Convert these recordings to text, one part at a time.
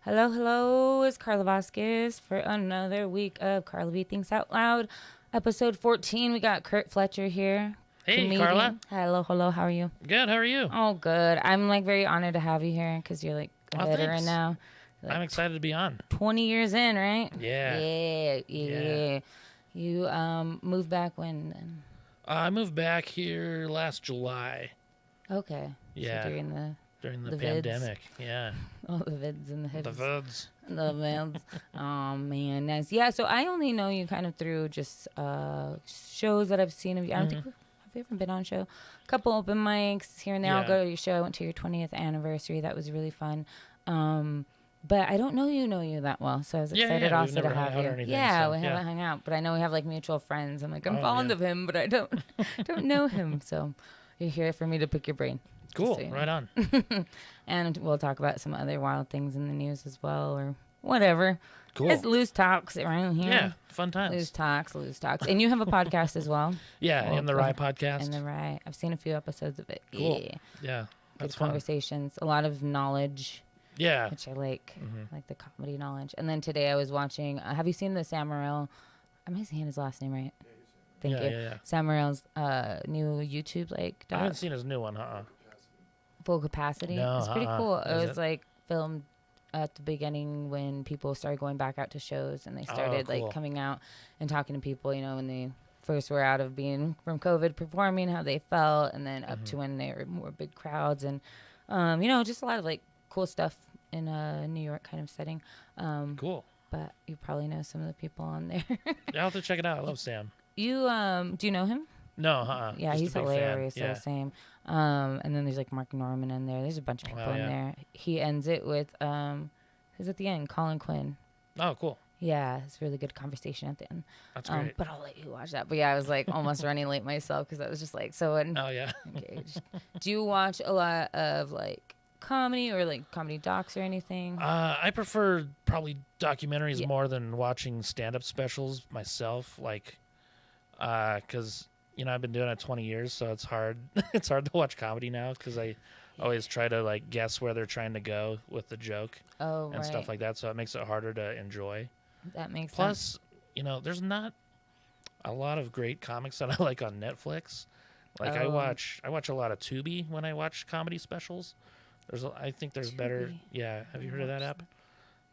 Hello, hello. It's Carla Vasquez for another week of Carla Thinks Out Loud. Episode 14, we got Curt Fletcher here. Hey, comedian. Carla. Hello, hello. How are you? Good. How are you? Oh, good. I'm like very honored to have you here because you're like a veteran thanks. now. Like, I'm excited to be on. 20 years in, right? Yeah. Yeah. You moved back when then? I moved back here last July. Okay. Yeah. So During the vids. pandemic. Yeah. All the vids and the hips. The vids. The vids. Oh, man. Nice. Yeah, so I only know you kind of through just shows that I've seen of you. I don't think have you ever been on a show? A couple open mics here and there. Yeah. I'll go to your show. I went to your 20th anniversary. That was really fun. But I don't know you that well, so I was excited also to have you. Anything, yeah, so, we haven't hung out, but I know we have like mutual friends. I'm like, I'm fond of him, but I don't know him. So you're here for me to pick your brain. Cool. So, right on. And we'll talk about some other wild things in the news as well, or whatever. Cool. It's loose talks around here. Yeah, fun times. Loose talks. And you have a podcast as well. Yeah, In the Rye podcast. In the Rye. I've seen a few episodes of it. Cool. Yeah. Yeah, that's Good fun. conversations. A lot of knowledge. Yeah. Which I like. Like the comedy knowledge. And then today I was watching, have you seen the Samael, am I saying his last name right? Thank you. Yeah. Samael's new YouTube like I haven't seen his new one, Full Capacity. No, It's pretty cool. Is It was like filmed at the beginning when people started going back out to shows and they started like coming out and talking to people, you know, when they first were out of being from COVID performing, how they felt, and then up to when they were more big crowds and, you know, just a lot of like cool stuff in a New York kind of setting. Cool. But you probably know some of the people on there. I'll have to check it out. I love Sam. You, do you know him? No, Yeah, Just he's a big hilarious. fan. Yeah. So same. And then there's like Mark Norman in there. There's a bunch of people in there. He ends it with who's at the end? Colin Quinn. Oh, cool. Yeah, it's a really good conversation at the end. That's great. But I'll let you watch that. But yeah, I was like almost running late myself because I was just like so yeah. engaged. Do you watch a lot of like comedy or like comedy docs or anything? I prefer probably documentaries more than watching stand-up specials myself. Like, because you know I've been doing it 20 years, so it's hard. It's hard to watch comedy now because I always try to like guess where they're trying to go with the joke and stuff like that. So it makes it harder to enjoy. That makes sense. Plus, you know, there's not a lot of great comics that I like on Netflix. Like I watch a lot of Tubi when I watch comedy specials. I think there's better. Yeah, have you heard of that app?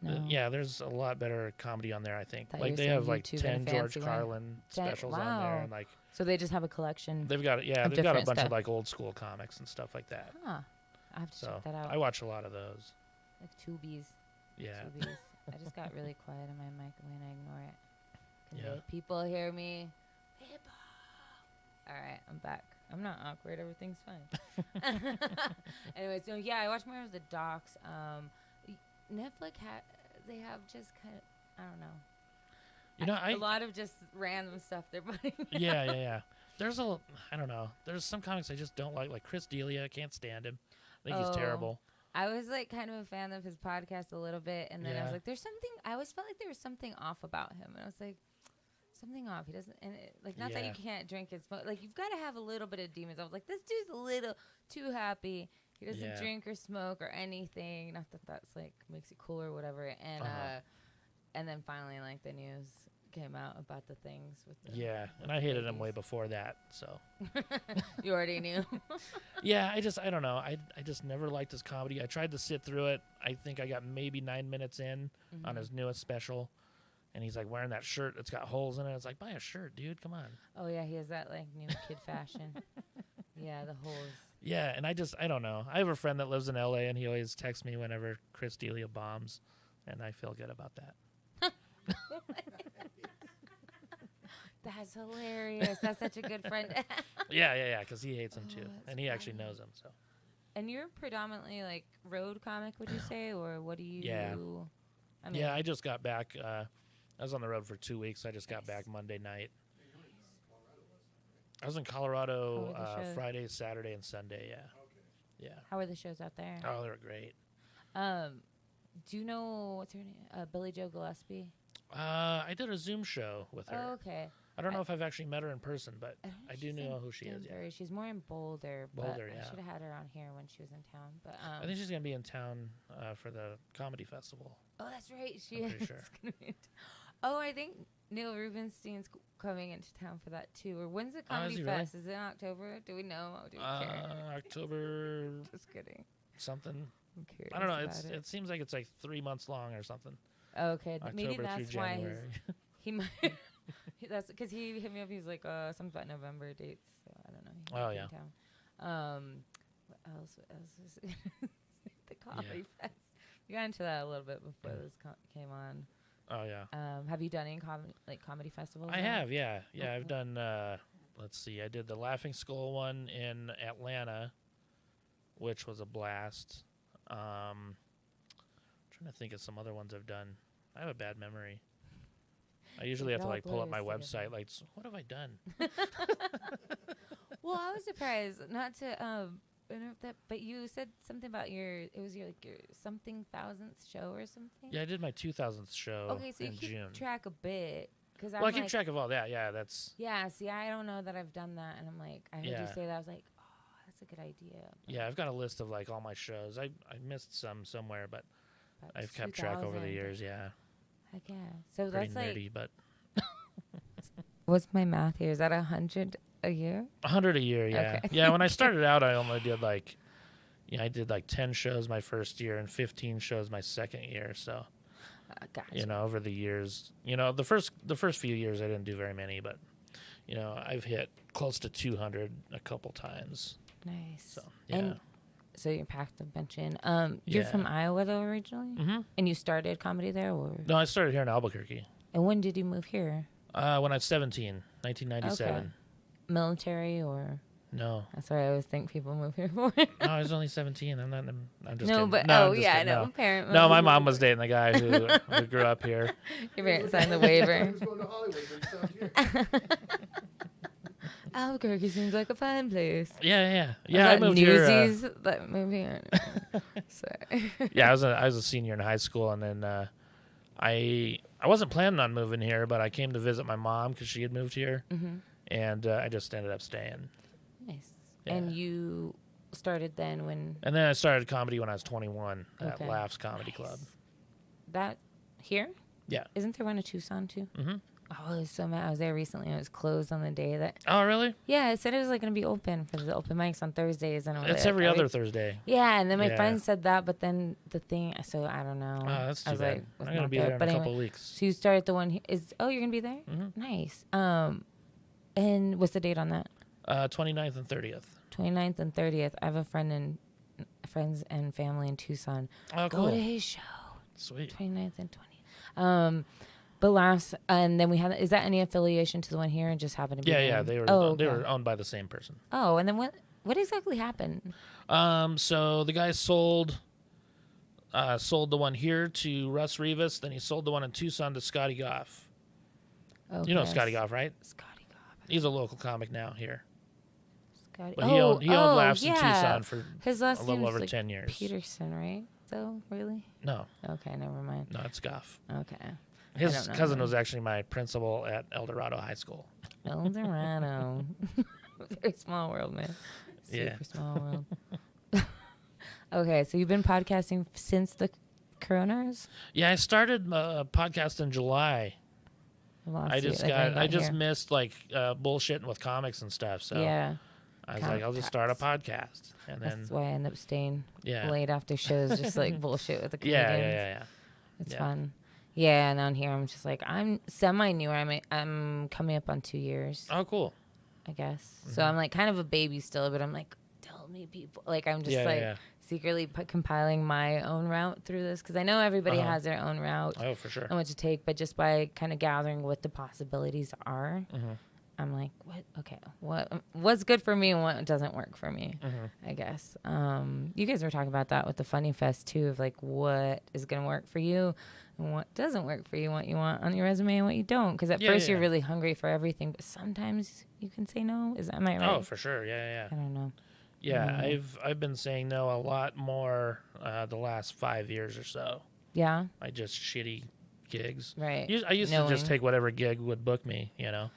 No. Yeah, there's a lot better comedy on there, I think. Thought Like they have like 10 George Carlin specials on there, and like so they just have a collection. they've got a bunch of like old school comics and stuff like that. Huh. I have to check that out. I watch a lot of those. Like Tubies. Yeah. Tubies. I just got really quiet on my mic. I'm gonna ignore it. Can Yeah. the people hear me? People. All right, I'm back. I'm not awkward. Everything's fine. Anyway, so yeah, I watch more of the docs. Netflix they have just kind of, I don't know. You know, a lot of just random stuff they're putting. Yeah. There's I don't know. There's some comics I just don't like Chris D'Elia. I can't stand him. I think he's terrible. I was like kind of a fan of his podcast a little bit, and then I was like, there's something. I always felt like there was something off about him, and I was like, something off. He doesn't, and like not that you can't drink and smoke. Like you've got to have a little bit of demons. I was like, this dude's a little too happy. He doesn't drink or smoke or anything. Not that that's like makes it cool or whatever. And then finally, like the news came out about the things with the and I hated him way before that. So you already knew. Yeah, I don't know. I just never liked his comedy. I tried to sit through it. I think I got maybe 9 minutes in on his newest special. And he's like wearing that shirt that's got holes in it. It's like, buy a shirt, dude. Come on. Oh, yeah. He has that like new kid fashion. Yeah, the holes. Yeah, and I don't know. I have a friend that lives in L.A., and he always texts me whenever Chris D'Elia bombs, and I feel good about that. That's hilarious. That's such a good friend. Yeah, because he hates him too, and he actually knows him. So. And you're predominantly like road comic, would you say, or what do you? Yeah. I mean, I just got back. I was on the road for 2 weeks. I just got back Monday night. I was in Colorado Friday, Saturday, and Sunday. Yeah. How are the shows out there? Oh, they were great. Do you know what's her name? Billy Joe Gillespie. I did a Zoom show with her. Oh, okay. I don't know if I've actually met her in person, but I do know who she is. Yeah. She's more in Boulder. Boulder, yeah. I should have had her on here when she was in town. But I think she's gonna be in town for the comedy festival. Oh, that's right. She I'm is. pretty sure. Oh, I think Neil Rubenstein's coming into town for that too. Or when's the Comedy Fest? Really? Is it in October? Do we know? Do we care? October. Just kidding. Something. I'm curious. I don't know. It seems like it's like 3 months long or something. Okay, maybe October that's through why January. he might. That's because he hit me up. He's like, something about November dates. So I don't know. Oh yeah. What else? The Comedy Fest. We got into that a little bit before this came on. Oh yeah. Have you done any comedy festivals? I have, yeah. I've done. Let's see. I did the Laughing Skull one in Atlanta, which was a blast. Trying to think of some other ones I've done. I have a bad memory. I usually have to like pull up my website. Like, what have I done? Well, I was surprised not to interrupt that, but you said something about your something thousandth show or something. Yeah, I did my 2000th show. Okay, so in you keep June. track a bit. I keep track of all that. Yeah, that's. Yeah, see, I don't know that I've done that, and I'm like, I heard you say that, I was like, oh, that's a good idea. Yeah, I've got a list of like all my shows. I missed some somewhere, but I've kept track over the years. Yeah. Heck yeah. So pretty that's nerdy, but. What's my math here? Is that 100 a year? 100 a year, yeah. Okay. Yeah, when I started out, I only did I did like 10 shows my first year and 15 shows my second year. So, gotcha. Over the years, the first few years I didn't do very many, but I've hit close to 200 a couple times. Nice. So yeah. And so you packed a bunch in. You're from Iowa though originally, and you started comedy there, or? No, I started here in Albuquerque. And when did you move here? When I was 17, 1997. Okay. Military or? No. That's what I always think people move here for. No, I was only 17. I'm just kidding. No, but no, no. Parent. No, my mom was dating the guy who grew up here. Your parents signed the waiver. Who's going to Hollywood, but he's not here. Albuquerque seems like a fun place. Yeah. I moved Newsies, here. That movie. Sorry. Yeah, I was a senior in high school, and then I wasn't planning on moving here, but I came to visit my mom because she had moved here, and I just ended up staying. Nice. Yeah. And you started then when? And then I started comedy when I was 21 at Laughs Comedy Club. That here? Yeah. Isn't there one in Tucson too? Mm-hmm. Oh, I was so mad. I was there recently and it was closed on the day that. Oh, really? Yeah, it said it was like going to be open for the open mics on Thursdays. And it's every other Thursday. Yeah, and then my friend said that, but then the thing, so I don't know. Oh, that's too bad. Like, I'm going to be there in a couple of weeks. So you started the one, you're going to be there? Mm-hmm. Nice. And what's the date on that? 29th and 30th. 29th and 30th. I have a friends and family in Tucson. Oh, cool. Go to his show. Sweet. 29th and 20th. But and then we had, is that any affiliation to the one here and just happened to be? Yeah, they were they were owned by the same person. Oh, and then what exactly happened? So the guy sold the one here to Russ Rivas, then he sold the one in Tucson to Scotty Goff. Okay. You know Scotty Goff, right? Scotty Goff. He's a local comic now here. Scotty. But he owned Laughs in Tucson for his last a little over like 10 years. Peterson, right? So really? No. Okay, never mind. No, it's Goff. Okay. His cousin was actually my principal at El Dorado High School. El Dorado. Very small world, man. Super small world. Okay, so you've been podcasting since the coronas? Yeah, I started podcast in July. I just missed like bullshitting with comics and stuff. So yeah. I was like, I'll just start a podcast. And that's why I end up staying Yeah. late after shows, just like bullshit with the comedians. Yeah. It's fun. Yeah, and on here I'm just like, I'm semi-new. I'm coming up on 2 years. Oh, cool. I guess. Mm-hmm. So I'm like kind of a baby still, but I'm like, tell me people. Like I'm just secretly compiling my own route through this because I know everybody has their own route. Oh, for sure. And what to take, but just by kind of gathering what the possibilities are, I'm like, what's good for me and what doesn't work for me, I guess. You guys were talking about that with the Funny Fest too, of like what is going to work for you and what doesn't work for you, what you want on your resume and what you don't. Because at first you're really hungry for everything, but sometimes you can say no. Am I right? Oh, for sure. Yeah. I don't know. Yeah, I've been saying no a lot more the last 5 years or so. Yeah. I just shitty gigs. Right. I used to just take whatever gig would book me, And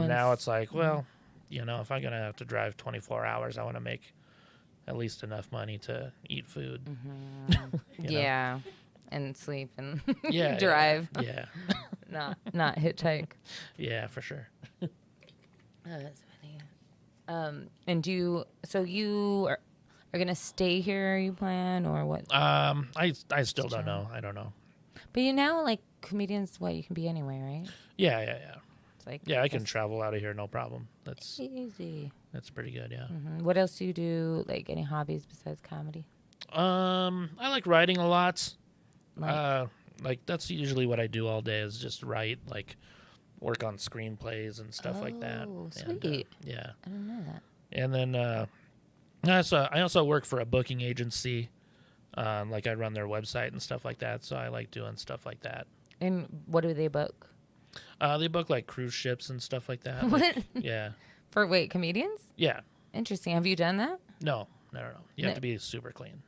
now it's like, well, if I'm going to have to drive 24 hours, I want to make at least enough money to eat food. Yeah. and sleep and Yeah, drive. Yeah. Not hitchhike. Yeah, for sure. Oh, that's funny. And you are gonna stay here? You plan or what? I still don't know. I don't know. But you now like comedians. What you can be anywhere, right? Yeah. It's like I can travel out of here, no problem. That's easy. That's pretty good. Yeah. Mm-hmm. What else do you do? Like any hobbies besides comedy? I like writing a lot. Like that's usually what I do all day is just write, like work on screenplays and stuff like that. Oh, And, sweet. yeah. I didn't know that. And then I also work for a booking agency. Like I run their website and stuff like that. So I like doing stuff like that. And what do they book? They book like cruise ships and stuff like that. What? Like, yeah. For comedians? Yeah. Interesting. Have you done that? No. You have to be super clean.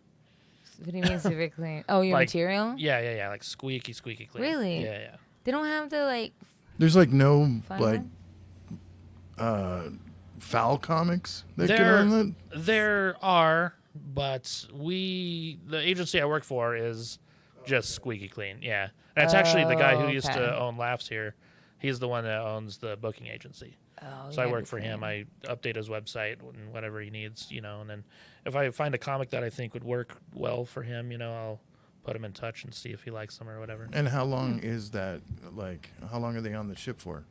What do you mean super clean? Oh, your Like, material? Yeah. Like squeaky clean. Really? Yeah. They don't have to like. There's like no Fine. foul comics that get on that. There are, but the agency I work for is just squeaky clean. Yeah. And it's actually the guy who used okay. to own Laughs here. He's the one that owns the booking agency. Oh, So I work for him. I update his website and whatever he needs, and then if I find a comic that I think would work well for him, I'll put him in touch and see if he likes them or whatever. And how long is that? Like, how long are they on the ship for?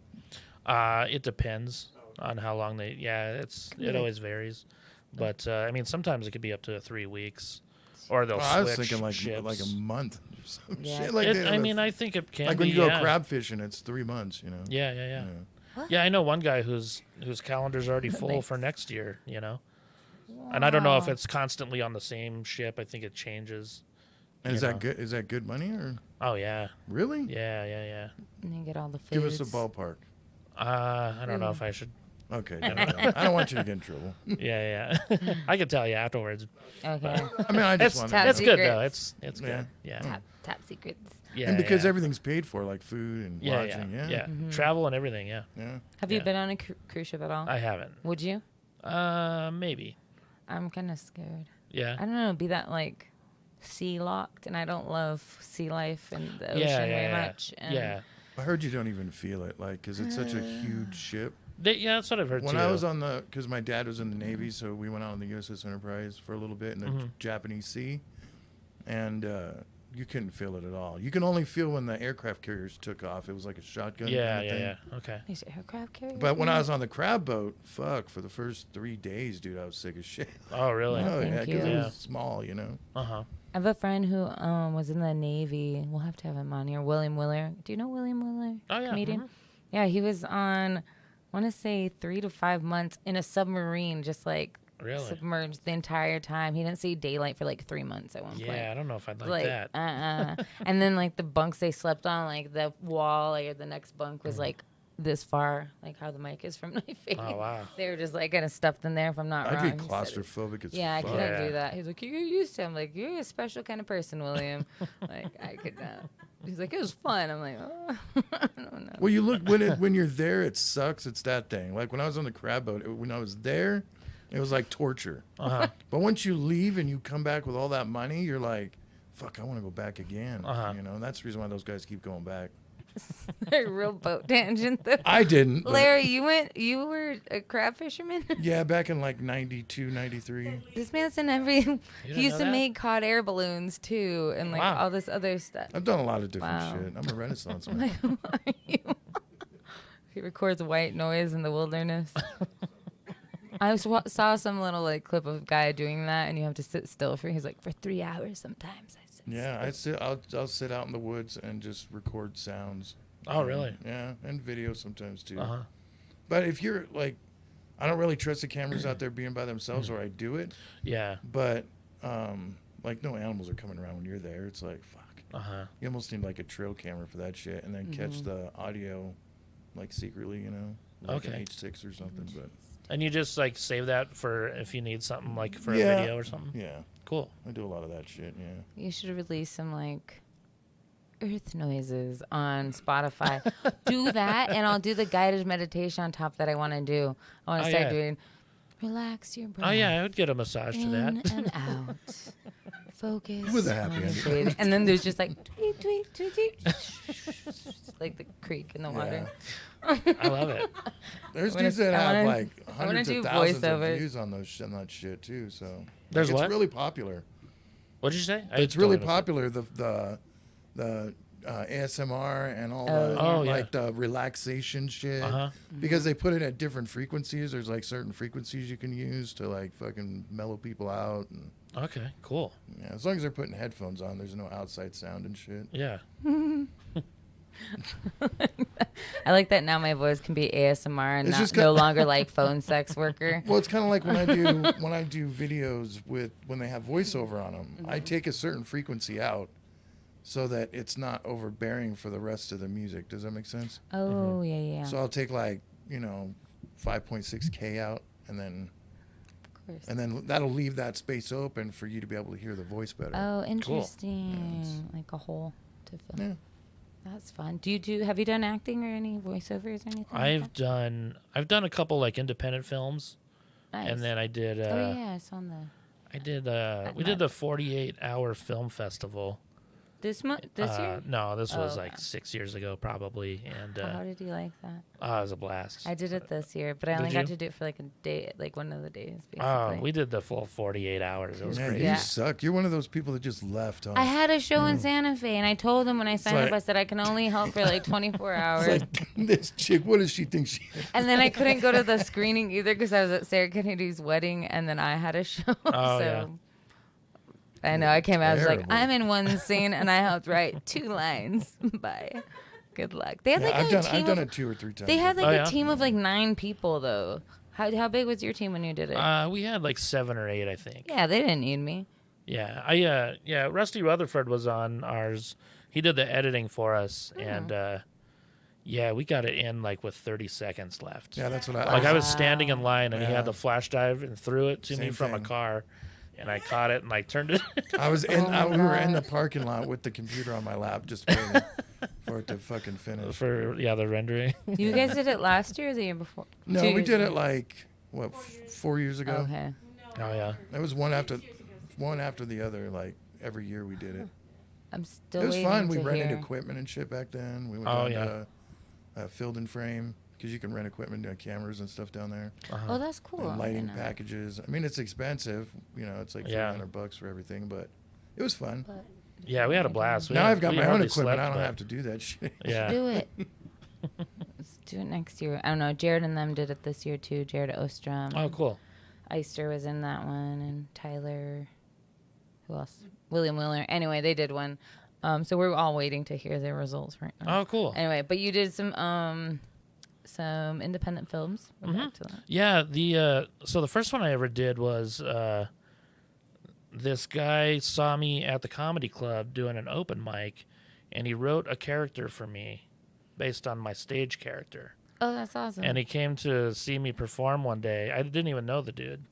It depends on how long they. Yeah, it always varies, but I mean sometimes it could be up to 3 weeks, or they'll I was switch thinking ships. like a month or some Yeah. shit like that. I mean, I think it can like be, when you go yeah. crab fishing, it's 3 months. Yeah. Yeah, I know one guy whose calendar's already full Nice. for next year. And I don't know if it's constantly on the same ship. I think it changes. And is that good? Is that good money or Oh yeah, really? yeah. And you get all the foods. Give us a ballpark. I don't know if I should. Okay, I don't want you to get in trouble. Yeah. I could tell you afterwards. Okay. I mean, I just want top to. It's good secrets. though. It's good. Yeah. Top secrets. Yeah. And because yeah. everything's paid for, like food and lodging. Yeah. Travel and everything. Yeah. Have you Yeah. been on a cruise ship at all? I haven't. Would you? Maybe. I'm kind of scared. Yeah. I don't know. Be that like sea locked, and I don't love sea life and the ocean very much. And Yeah. I heard you don't even feel it, like, because it's such a huge ship. Yeah, that's what I've heard When too. I was on because my dad was in the Navy, so we went out on the USS Enterprise for a little bit in the Japanese Sea, and you couldn't feel it at all. You can only feel when the aircraft carriers took off. It was like a shotgun. kind of thing. Yeah. Okay. These aircraft carriers. But when I was on the crab boat, for the first 3 days, dude, I was sick as shit. Oh, really? Oh, Oh, thank yeah, because you. it was small, Uh-huh. I have a friend who was in the Navy. We'll have to have him on here. William Willer. Do you know William Willer? Oh, yeah. Comedian. Yeah, he was on, I want to say 3 to 5 months in a submarine, just like Really? submerged the entire time. He didn't see daylight for like 3 months at one point. Yeah, I don't know if I'd like that. And then like the bunks they slept on, like the wall or the next bunk was like this far, like how the mic is from my face. Oh, wow. They were just like kind of stuffed in there, if I'm not wrong. I'd be He said it. claustrophobic as Yeah, I fuck. couldn't Yeah. do that. He's like, you're used to it. I'm like, you're a special kind of person, William. Like, I could not. He's like, it was fun. I'm like, oh, I don't know. Well, you look when you're there, it sucks. It's that thing. Like when I was on the crab boat, when I was there, it was like torture. Uh-huh. But once you leave and you come back with all that money, you're like, fuck, I want to go back again. Uh-huh. And that's the reason why those guys keep going back. A real boat tangent, though. I didn't. but- Larry, you were a crab fisherman? Yeah, back in like 92, 93. This man's in every. didn't He used know to that? make hot air balloons too, and like Wow. all this other stuff. I've done a lot of different Wow. shit. I'm a Renaissance man. Like, who are you? He records white noise in the wilderness. I saw some little like clip of a guy doing that, and you have to sit still he's like for 3 hours sometimes. I sit Yeah, still. I'll sit out in the woods and just record sounds. Oh, really? Yeah, and video sometimes too. Uh-huh. But if you're like, I don't really trust the cameras out there being by themselves, or I do it. Yeah. But like no animals are coming around when you're there. It's like fuck. Uh-huh. You almost need like a trail camera for that shit, and then catch the audio, like secretly, like an Okay. H6 or something. But And you just like save that for if you need something like for Yeah. a video or something? yeah, Cool. I do a lot of that shit. Yeah. You should release some like earth noises on Spotify. Do that, and I'll do the guided meditation on top that I want to do. I want to Oh, start yeah. doing relax your breath. Oh, yeah, I would get a massage to in that. and out. Focus. With a happy ending. And then there's just like tweet, tweet, tweet, tweet. Like the creek in the water. I love it. There's dudes that have like hundreds do of thousands of voiceovers. views on that shit too. So There's it's what? really popular. What'd you say? It's really popular. The ASMR and all the relaxation shit because they put it at different frequencies. There's like certain frequencies you can use to like fucking mellow people out. And, Okay, cool. yeah, as long as they're putting headphones on, there's no outside sound and shit. Yeah. I like that now my voice can be ASMR and It's just no longer like phone sex worker. Well, it's kind of like when I do videos when they have voiceover on them. I take a certain frequency out so that it's not overbearing for the rest of the music. Does that make sense? Oh, yeah. So I'll take 5.6K out and then that'll leave that space open for you to be able to hear the voice better. Oh, interesting. Cool. Like a hole to fill. Yeah. That's fun. Have you done acting or any voiceovers or anything? I've done a couple like independent films. Nice. And then I did I saw the we did the 48-hour film festival. this year? No, this was okay. like 6 years ago probably, and How did you like that? it was a blast. I did it this year, but I only got to do it for like a day, like one of the days, basically. We did the full 48 hours. It was Man, crazy. you suck. You're one of those people that just left. Huh? I had a show in Santa Fe, and I told them when I signed up, I said I can only help for like 24 hours. It's like, this chick, what does she think she is? And then I couldn't go to the screening either because I was at Sarah Kennedy's wedding, and then I had a show. I know. I came out. I was like, I'm in one scene, and I helped write 2 lines. Bye. Good luck. They had I've done it 2 or 3 times. They had like a team of like 9 people though. How big was your team when you did it? We had like 7 or 8, I think. Yeah, they didn't need me. Yeah, Rusty Rutherford was on ours. He did the editing for us, and we got it in like with 30 seconds left. Yeah, that's what I was standing in line, and he had the flash dive and threw it to me Same from a thing. car. And I caught it and I turned it. we were in the parking lot with the computer on my lap, just waiting for it to fucking finish. For the rendering. You guys did it last year or the year before? No, 2 we years did ago? it like 4 years ago. Okay. Oh yeah. It was one after the other. Like every year we did it. I'm still. It was waiting fun. We to rented hear. equipment and shit back then. We went down to Field and Frame because you can rent equipment, cameras and stuff down there. Oh, that's cool. And lighting packages. I mean, it's expensive. It's like $300 for everything, but it was fun. Yeah, we had a blast. Now I've got my own hardly equipment. slept, I don't but- have to do that shit. Yeah. Do it. Let's do it next year. I don't know. Jared and them did it this year too. Jared Ostrom. Oh, cool. Eister was in that one, and Tyler. Who else? William Wheeler. Anyway, they did one. So we're all waiting to hear their results right now. Oh, cool. Anyway, but you did some independent films. We're back to that. Yeah, so the first one I ever did was this guy saw me at the comedy club doing an open mic, and he wrote a character for me based on my stage character. Oh, that's awesome. And he came to see me perform one day. I didn't even know the dude.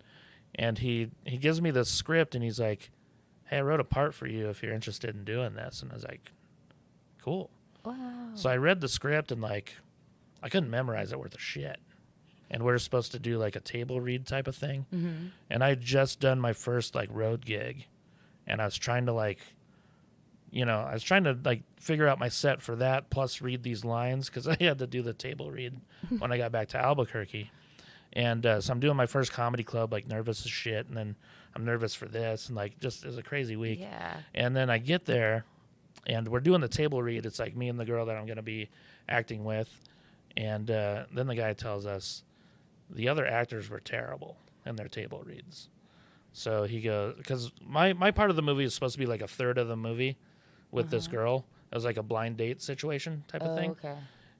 And he gives me this script, and he's like, hey, I wrote a part for you if you're interested in doing this. And I was like, cool. Wow. So I read the script, and I couldn't memorize it worth a shit. And we're supposed to do like a table read type of thing. Mm-hmm. And I had just done my first like road gig, and I was trying to figure out my set for that, plus read these lines because I had to do the table read when I got back to Albuquerque. And so I'm doing my first comedy club, like nervous as shit, and then I'm nervous for this, and just it was a crazy week. Yeah. And then I get there, and we're doing the table read. It's like me and the girl that I'm going to be acting with. And then the guy tells us the other actors were terrible in their table reads. So he goes, because my part of the movie is supposed to be like a third of the movie with this girl. It was like a blind date situation type of thing. Okay.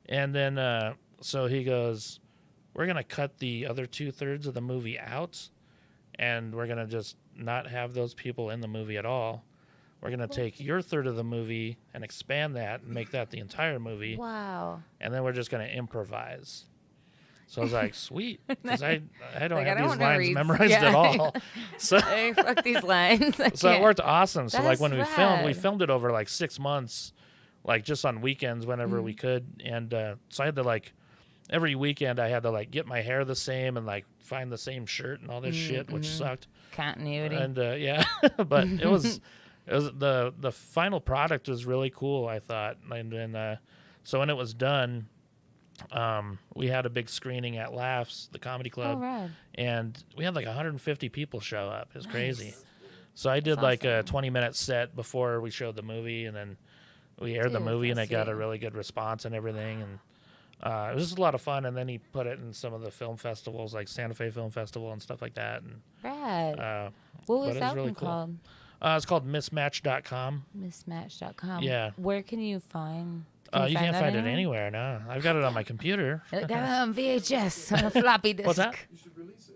And then so he goes, we're going to cut the other 2/3 of the movie out, and we're going to just not have those people in the movie at all. We're going to take your third of the movie and expand that and make that the entire movie. Wow. And then we're just going to improvise. So I was like, sweet. Because I don't Like, I have don't these wanna lines read- memorized yeah. at all. So, Hey, fuck these lines. so it worked awesome. So That's when we rad. filmed it over like 6 months, like just on weekends whenever we could. And so I had to every weekend I had to get my hair the same and find the same shirt and all this shit, which sucked. Continuity. And but it was the final product was really cool, I thought. And then so when it was done, we had a big screening at Laughs, the comedy club, and we had like 150 people show up. It was crazy. So I did like a 20-minute set before we showed the movie, and then we aired the movie, and it got a really good response and everything. And it was just a lot of fun. And then he put it in some of the film festivals, like Santa Fe Film Festival and stuff like that. And what was that one called? It's called Mismatch.com. Mismatch.com. Yeah. Where can you find? You can't find it anywhere. No, I've got it on my computer. Got it on VHS on a floppy disk. What's that? You should release it.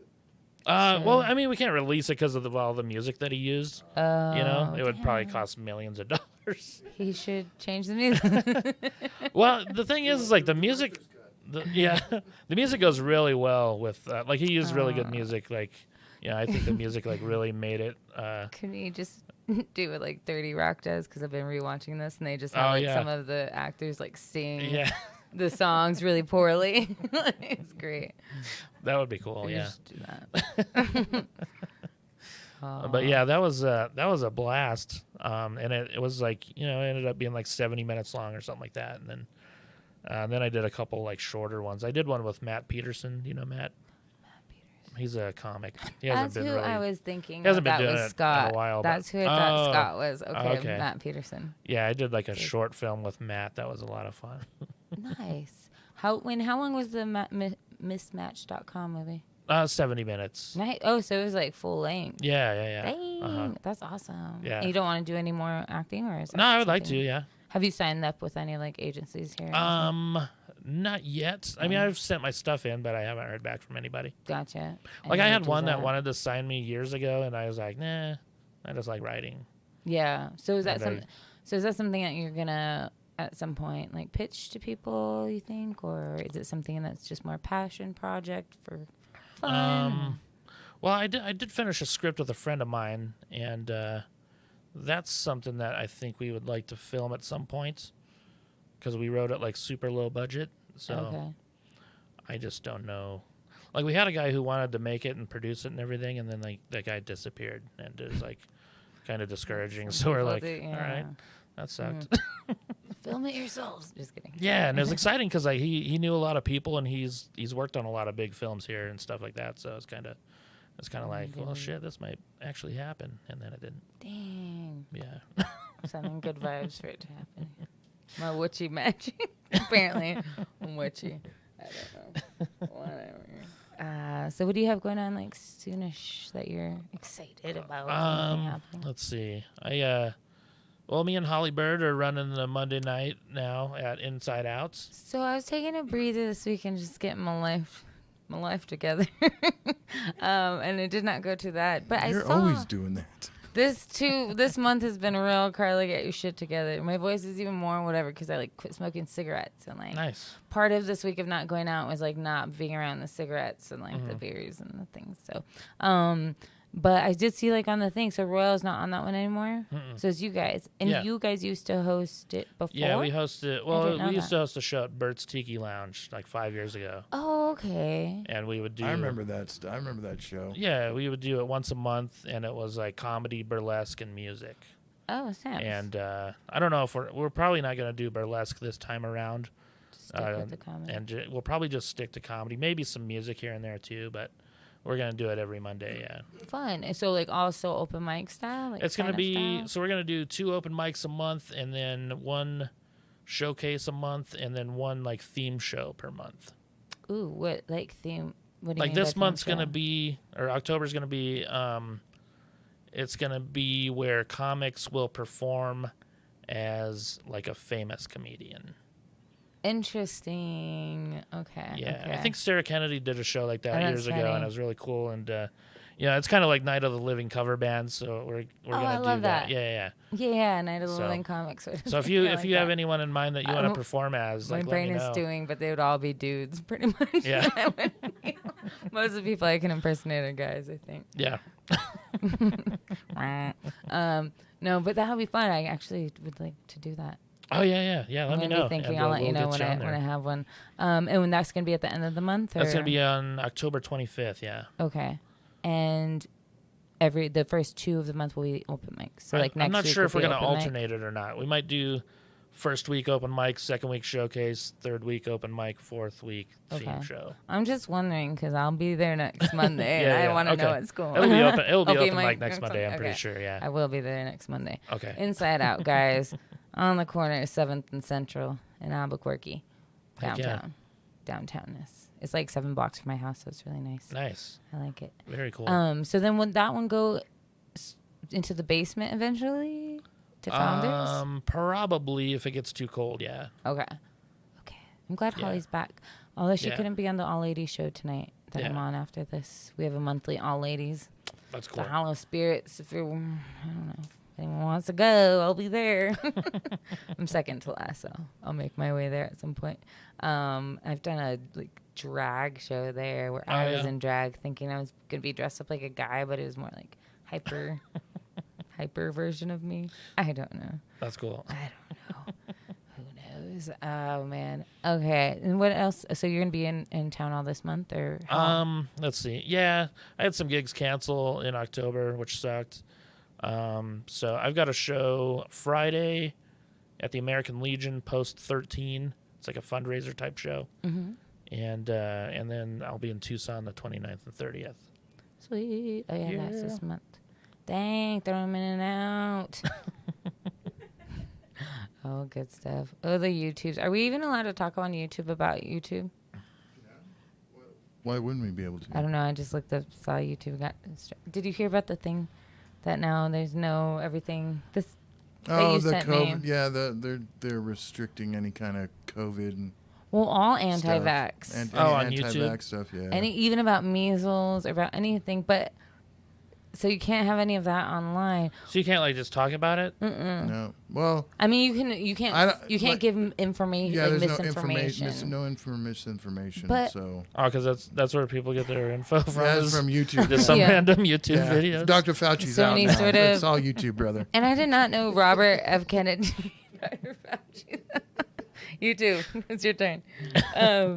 Well, I mean, we can't release it because of all the music that he used. It would probably cost millions of dollars. He should change the music. Well, the thing is like the music, the music goes really well with like he used really good music. Like, I think the music like really made it. Can you just do what like 30 Rock does? Because I've been rewatching this, and they just have some of the actors like sing the songs really poorly. It's great. That would be cool. You Yeah. just do that. But yeah, that was a blast. And it was like it ended up being like 70 minutes long or something like that. And then I did a couple like shorter ones. I did one with Matt Peterson. Do you know Matt? He's a comic. He hasn't That's been who really, I was thinking. He hasn't been that doing was it Scott. in a while. That's who I thought Scott was. Okay, Matt Peterson. Yeah, I did like a short film with Matt. That was a lot of fun. Nice. How long was the Mismatch.com movie? 70 minutes. Nice. Oh, so it was like full length. Yeah. Dang, that's awesome. Yeah. And you don't want to do any more acting, or is that No, I would like something- to. Yeah. Have you signed up with any like agencies here? Not yet. I mean, I've sent my stuff in, but I haven't heard back from anybody. Gotcha. Like I had one that wanted to sign me years ago, and I was like, nah, I just like writing. Yeah. So is that something that you're gonna at some point like pitch to people? You think, or is it something that's just more passion project for fun? Well, I did finish a script with a friend of mine, and that's something that I think we would like to film at some point, because we wrote it like super low budget. So I just don't know. Like we had a guy who wanted to make it and produce it and everything, and then like that guy disappeared, and it was like kind of discouraging. So we're like, all right, that sucked. Film it yourselves. Just kidding. Yeah, and it was exciting because like he knew a lot of people, and he's worked on a lot of big films here and stuff like that. So it's kind of like, well, shit, this might actually happen, and then it didn't. Dang. Yeah. Sending good vibes for it to happen. My witchy magic. Apparently, I'm witchy. I don't know. Whatever. So what do you have going on like soonish that you're excited about? Let's see. Me and Holly Bird are running the Monday night now at Inside Outs. So I was taking a breather this week and just getting my life together. And it did not go to that. But You're always doing that. This month has been real. Carla, get your shit together. My voice is even more whatever because I like quit smoking cigarettes, and like nice. Part of this week of not going out was like not being around the cigarettes and like the beers and the things. So, but I did see like on the thing. So Royal's not on that one anymore. So it's you guys, and you guys used to host it before. Yeah, we hosted. Well, we used to host a show at Bert's Tiki Lounge like 5 years ago. Oh, okay. And we would do. I remember that. I remember that show. Yeah, we would do it once a month, and it was like comedy, burlesque, and music. Oh, snap. And I don't know if we're probably not going to do burlesque this time around. Just stick with the comedy. And we'll probably just stick to comedy, maybe some music here and there too, but. We're going to do it every Monday, yeah. Fun. And so, like, also open mic style? Like it's going to be, style? so we're going to do 2 open mics a month, and then 1 showcase a month, and then 1, like, theme show per month. Ooh, what, like, theme? What do you like, mean this by month's theme going to show? be, or October's going to be, it's going to be where comics will perform as, like, a famous comedian. Interesting. Okay. Yeah, okay. I think Sarah Kennedy did a show like that years ago, funny. and it was really cool. And it's kind of like Night of the Living cover band, so we're gonna do love that. Yeah. Yeah, Night of the Living Comics. So if you have anyone in mind that you want to perform as, my like, brain let me is know. doing, but they would all be dudes, pretty much. Yeah. Most of the people I can impersonate are guys, I think. Yeah. No, but that would be fun. I actually would like to do that. Oh yeah. Let me know. Thinking, And I'll let you know we'll when get I have one. And when that's gonna be at the end of the month. Or? That's gonna be on October 25th. Yeah. Okay, and the first 2 of the month will be open mics. So like next I'm not week sure if we're gonna open alternate it or not. We might do first week open mic, second week showcase, third week open mic, fourth week theme show. I'm just wondering because I'll be there next Monday, and I want to know what's going on. It'll be open. It'll be open mic mic next Monday. I'm pretty sure. Yeah. I will be there next Monday. Okay. Inside Out, guys, on the corner of 7th and Central in Albuquerque, downtownness. It's like 7 blocks from my house, so it's really nice. Nice. I like it. Very cool. So then would that one go into the basement eventually to Founders? Probably if it gets too cold. Yeah. Okay. I'm glad Holly's back. Although she couldn't be on the all ladies show tonight that I'm on after this. We have a monthly all ladies. That's cool. The Hollow Spirits. If you're, I don't know, if anyone wants to go, I'll be there. I'm second to last, so I'll make my way there at some point. I've done a drag show there where I was in drag, thinking I was gonna be dressed up like a guy, but it was more like hyper version of me. I don't know. That's cool. I don't know. Who knows? Oh man. Okay. And what else? So you're gonna be in town all this month, or how? Let's see. Yeah, I had some gigs cancel in October, which sucked. So I've got a show Friday at the American Legion, Post 13. It's like a fundraiser type show. Mm-hmm. And then I'll be in Tucson the 29th and 30th. Sweet. Oh yeah, that's this month. Dang, throw them in and out. Oh, good stuff. Oh, the YouTubes. Are we even allowed to talk on YouTube about YouTube? Why wouldn't we be able to? I don't know. I just looked up, saw YouTube. Did you hear about the thing that now there's no everything? This. Oh, the COVID. Yeah, they're restricting any kind of COVID. Well, all anti-vax. On anti-vax YouTube stuff. Yeah. Even about measles or about anything, but. So you can't have any of that online. So you can't just talk about it? No. Well, I mean, you can't give information. Yeah, there's misinformation. no misinformation. But so. Oh, because that's where people get their info from. Yeah, it's from YouTube. Just some random YouTube videos. Dr. Fauci's out now. It's all YouTube, brother. And I did not know Robert F. Kennedy. Dr. Fauci. You too. It's your turn.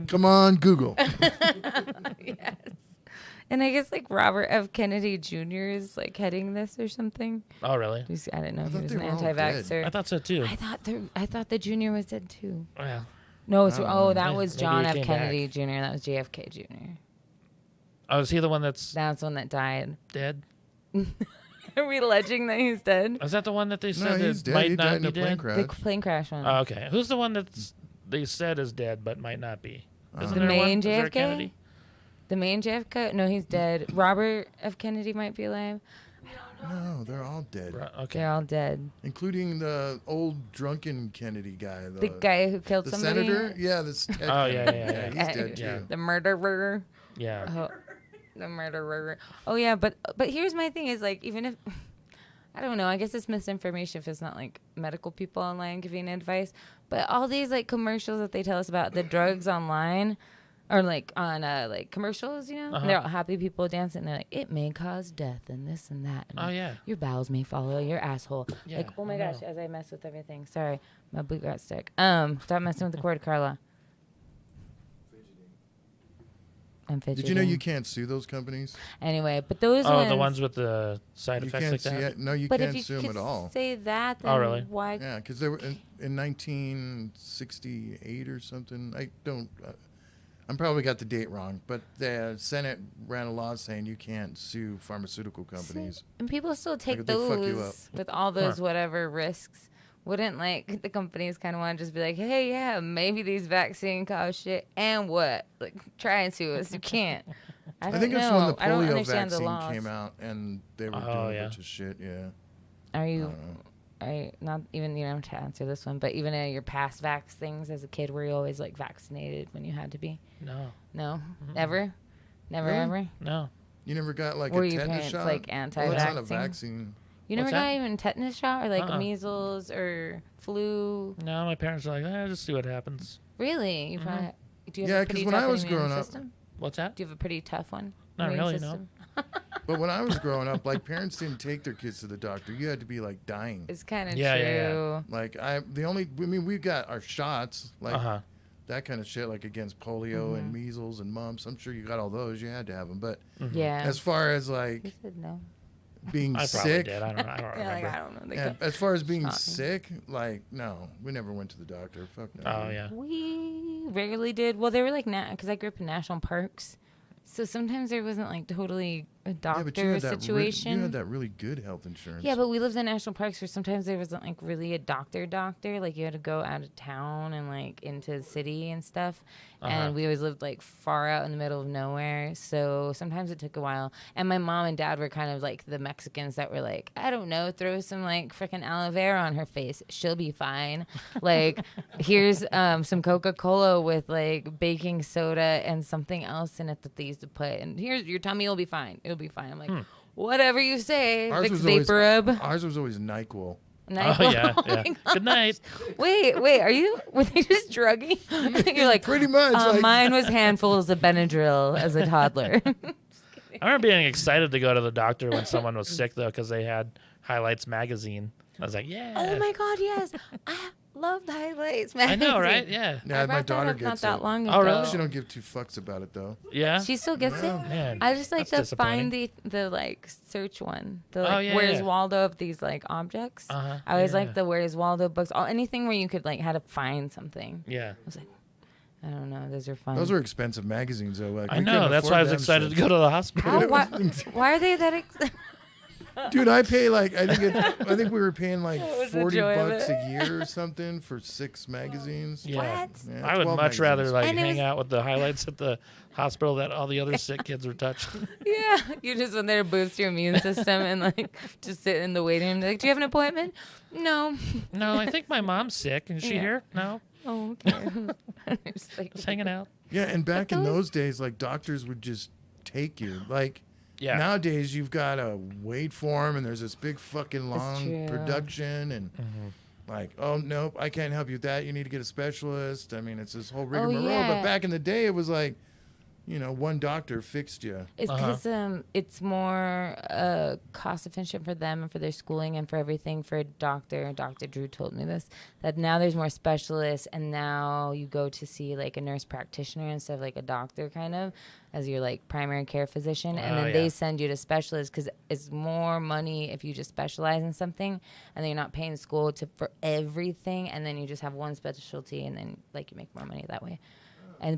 Come on, Google. Yes. And I guess Robert F. Kennedy Jr. is heading this or something. Oh, really? I didn't know he was an anti-vaxxer. I thought so too. I thought the Jr. was dead too. Yeah. No, that was John F. Kennedy Jr. That was JFK Jr. Oh, is he the one that's the one that died? Dead? Are we alleging that he's dead? Is that the one that they said he's dead. might He not died be in a plane dead? crash. The plane crash one. Oh, okay. Who's the one that they said is dead but might not be? Isn't The there main one? Is there a JFK? Kennedy? The main JFK? No, he's dead. Robert F. Kennedy might be alive. I don't know. No, they're all dead. Okay. They're all dead. Including the old drunken Kennedy guy. The guy who killed the somebody? senator? Yeah, this Ted Oh, Kennedy. yeah. He's dead Yeah. too. The murderer. Yeah. Oh, the murderer. Oh, yeah, but here's my thing is, even if... I don't know. I guess it's misinformation if it's not, medical people online giving advice. But all these, commercials that they tell us about the drugs online... Or on commercials, and they're all happy people dancing. And they're like, it may cause death and this and that. And Oh, yeah. your bowels may follow your asshole. Yeah, oh my I gosh, know. as I mess with everything. Sorry, my boot got stuck. Stop messing with the cord, Carla. I'm fidgeting. Did you know you can't sue those companies? Anyway, but those Oh, ones. the ones with the side You effects can't like sue that? it. No, you But can't if you sue them could at all. say that, then Oh, really? why? Yeah, because they were in 1968 or something. I don't. I'm probably got the date wrong, but the Senate ran a law saying you can't sue pharmaceutical companies. And people still take if they fuck you up. those with all those whatever risks. Wouldn't the companies kind of want to just be like, hey, yeah, maybe these vaccines cause shit, and what? Try and sue us. You can't. I think don't it's know. when the I don't polio understand the vaccine laws. came out and they were doing a bunch of shit. Yeah. Are you? I don't know. Not even you don't have to answer this one, but even your past vax things as a kid, were you always vaccinated when you had to be? No. No, Mm-mm. never ever. No. You never got Were a your tetanus parents shot? anti-vaccine? Well, that's not a vaccine. You never What's got that? even tetanus shot or Uh-uh. measles or flu? No, my parents are like, just see what happens. Really? You probably, do you have Yeah, a pretty 'cause when tough I was immune growing up- system? What's that? Do you have a pretty tough one? Not immune really, system? no. But when I was growing up, like parents didn't take their kids to the doctor. You had to be like dying. It's kind of Yeah, true. yeah, Like we got our shots, like that kind of shit, like against polio and measles and mumps. I'm sure you got all those. You had to have them. But Yeah. as far as like You said no. being I probably sick, did. I don't remember. Yeah, like, I don't know. and as far as being Shocking. sick, like no, we never went to the doctor. Fuck no. Oh yeah. We rarely did. Well, they were like, because I grew up in national parks. So sometimes there wasn't like totally a Yeah, doctor but you had that situation. you had that really good health insurance. Yeah, but we lived in national parks where sometimes there wasn't like really a doctor. Like you had to go out of town and like into the city and stuff. And we always lived like far out in the middle of nowhere. So sometimes it took a while. And my mom and dad were kind of like the Mexicans that were like, I don't know, throw some like freaking aloe vera on her face. She'll be fine. Like here's some Coca-Cola with like baking soda and something else in it that they used to put. And here's your tummy will be fine. It'll be fine. I'm like, whatever you say. Vicks Vapor Rub. Ours was always NyQuil. NyQuil. Oh yeah. Oh Yeah. my Good night. Wait, were they just drugging? You're like, Pretty much. Like, mine was handfuls of Benadryl as a toddler. I remember being excited to go to the doctor when someone was sick though, because they had Highlights magazine. I was like, yeah. Oh my God, yes. I love the Highlights I magazine. know, right? Yeah. yeah, my brought that daughter up not gets that it. long ago. Oh, really? She don't give two fucks about it though. Yeah. She still gets it? Man, I just like that's to find disappointing. the like search one. The Oh, like yeah, Where's yeah. Waldo of these like objects. Uh-huh, I always yeah. like the Where's Waldo books. Anything where you could like how to find something. Yeah. I was like, I don't know. Those are fun. Those were expensive magazines though. Like, I we know. couldn't That's afford why I was them excited to shits. go to the hospital. How, why are they that Dude, I pay like I think we were paying like was the $40 joy of it? a year or something for 6 magazines. Yeah. What? Yeah, I would 12 much rather magazines. like And it hang was- out with the Highlights at the hospital that all the other sick kids were touching. Yeah, you just went there to boost your immune system and like just sit in the waiting room. Like, do you have an appointment? No. No, I think my mom's sick. Is she Yeah. here? No. Oh, okay. Just like, Just hanging out. Yeah, and back in those- those days, like doctors would just take you. Like Yeah. nowadays, you've got to wait for them, and there's this big fucking true. long production, and like, oh nope, I can't help you with that. You need to get a specialist. I mean, it's this whole rigmarole. yeah. But back in the day, it was like, you know, one doctor fixed you. It's because it's more cost efficient for them and for their schooling and for everything. For a doctor, Dr. Drew told me this, that now there's more specialists, and now you go to see like a nurse practitioner instead of like a doctor, kind of as your like primary care physician, and then they send you to specialists because it's more money if you just specialize in something, and then you're not paying school for everything, and then you just have one specialty, and then like you make more money that way.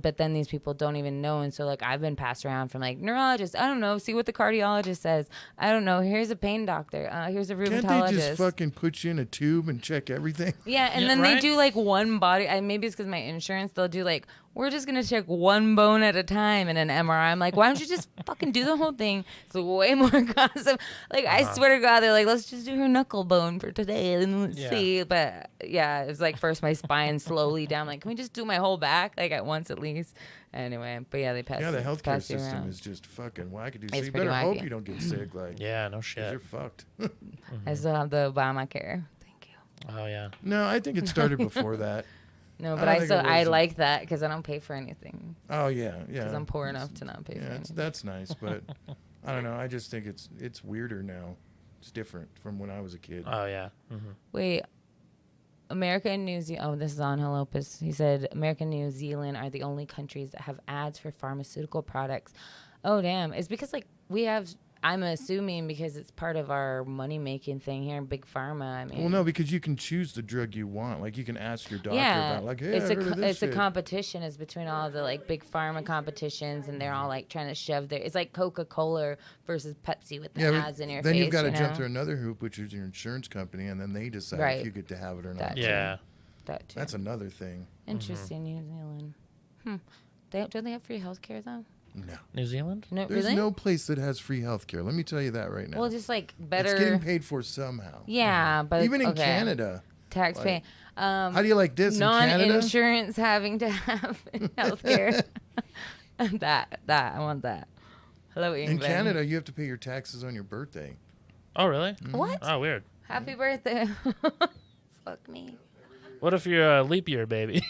But then these people don't even know. And so, like, I've been passed around from, like, neurologist. I don't know. See what the cardiologist says. I don't know. Here's a pain doctor. Here's a rheumatologist. Can't they just fucking put you in a tube and check everything? Yeah, and Yeah, then right? they do, like, one body. Maybe it's because my insurance. They'll do, like, we're just going to check one bone at a time in an MRI. I'm like, why don't you just fucking do the whole thing? It's way more cost. Like, I swear to God, they're like, let's just do her knuckle bone for today and let's see. But, yeah, it was like first my spine slowly down. Like, can we just do my whole back, like, at once at least? Anyway, but yeah, they pass. Yeah, the healthcare pass you system around. is just fucking wackadoo. So It's you pretty better hope wacky. you don't get sick. Like, Yeah, no 'cause shit. you're fucked. I still have the Obamacare. Thank you. Oh yeah. No, I think it started before that. No, I but don't I think still it I was a- like that because I don't pay for anything Oh yeah, yeah. because I'm poor enough to not pay for Yeah, anything. that's nice, but I don't know. I just think it's weirder now. It's different from when I was a kid. Oh yeah. Wait, America and New Zealand. Oh, this is on Lopez. He said America and New Zealand are the only countries that have ads for pharmaceutical products. Oh, damn. It's because, like, we have, I'm assuming because it's part of our money-making thing here in Big Pharma. I mean, Well, no, because you can choose the drug you want. Like, you can ask your doctor yeah, about, like, hey, it's I heard of this it's a shit. competition. It's between all the, like, Big Pharma competitions, and they're all, like, trying to shove their, it's like Coca-Cola versus Pepsi with the Yeah, ads in your then face, you've got to you jump know? through another hoop, which is your insurance company, and then they decide Right. if you get to have it or not. That too. Yeah. That too. That's another thing. Interesting, New Zealand. Don't they have free healthcare though? No. New Zealand? No, There's really? no place that has free health care. Let me tell you that right now. Well, just like better. It's getting paid for somehow. Yeah, but Even in okay. Canada. tax like, pay. How do you like this in Canada? Non-insurance having to have healthcare. that I want that. Hello, In England. Canada, you have to pay your taxes on your birthday. Oh really? What? Oh weird. Happy birthday. Fuck me. What if you're a leap year baby?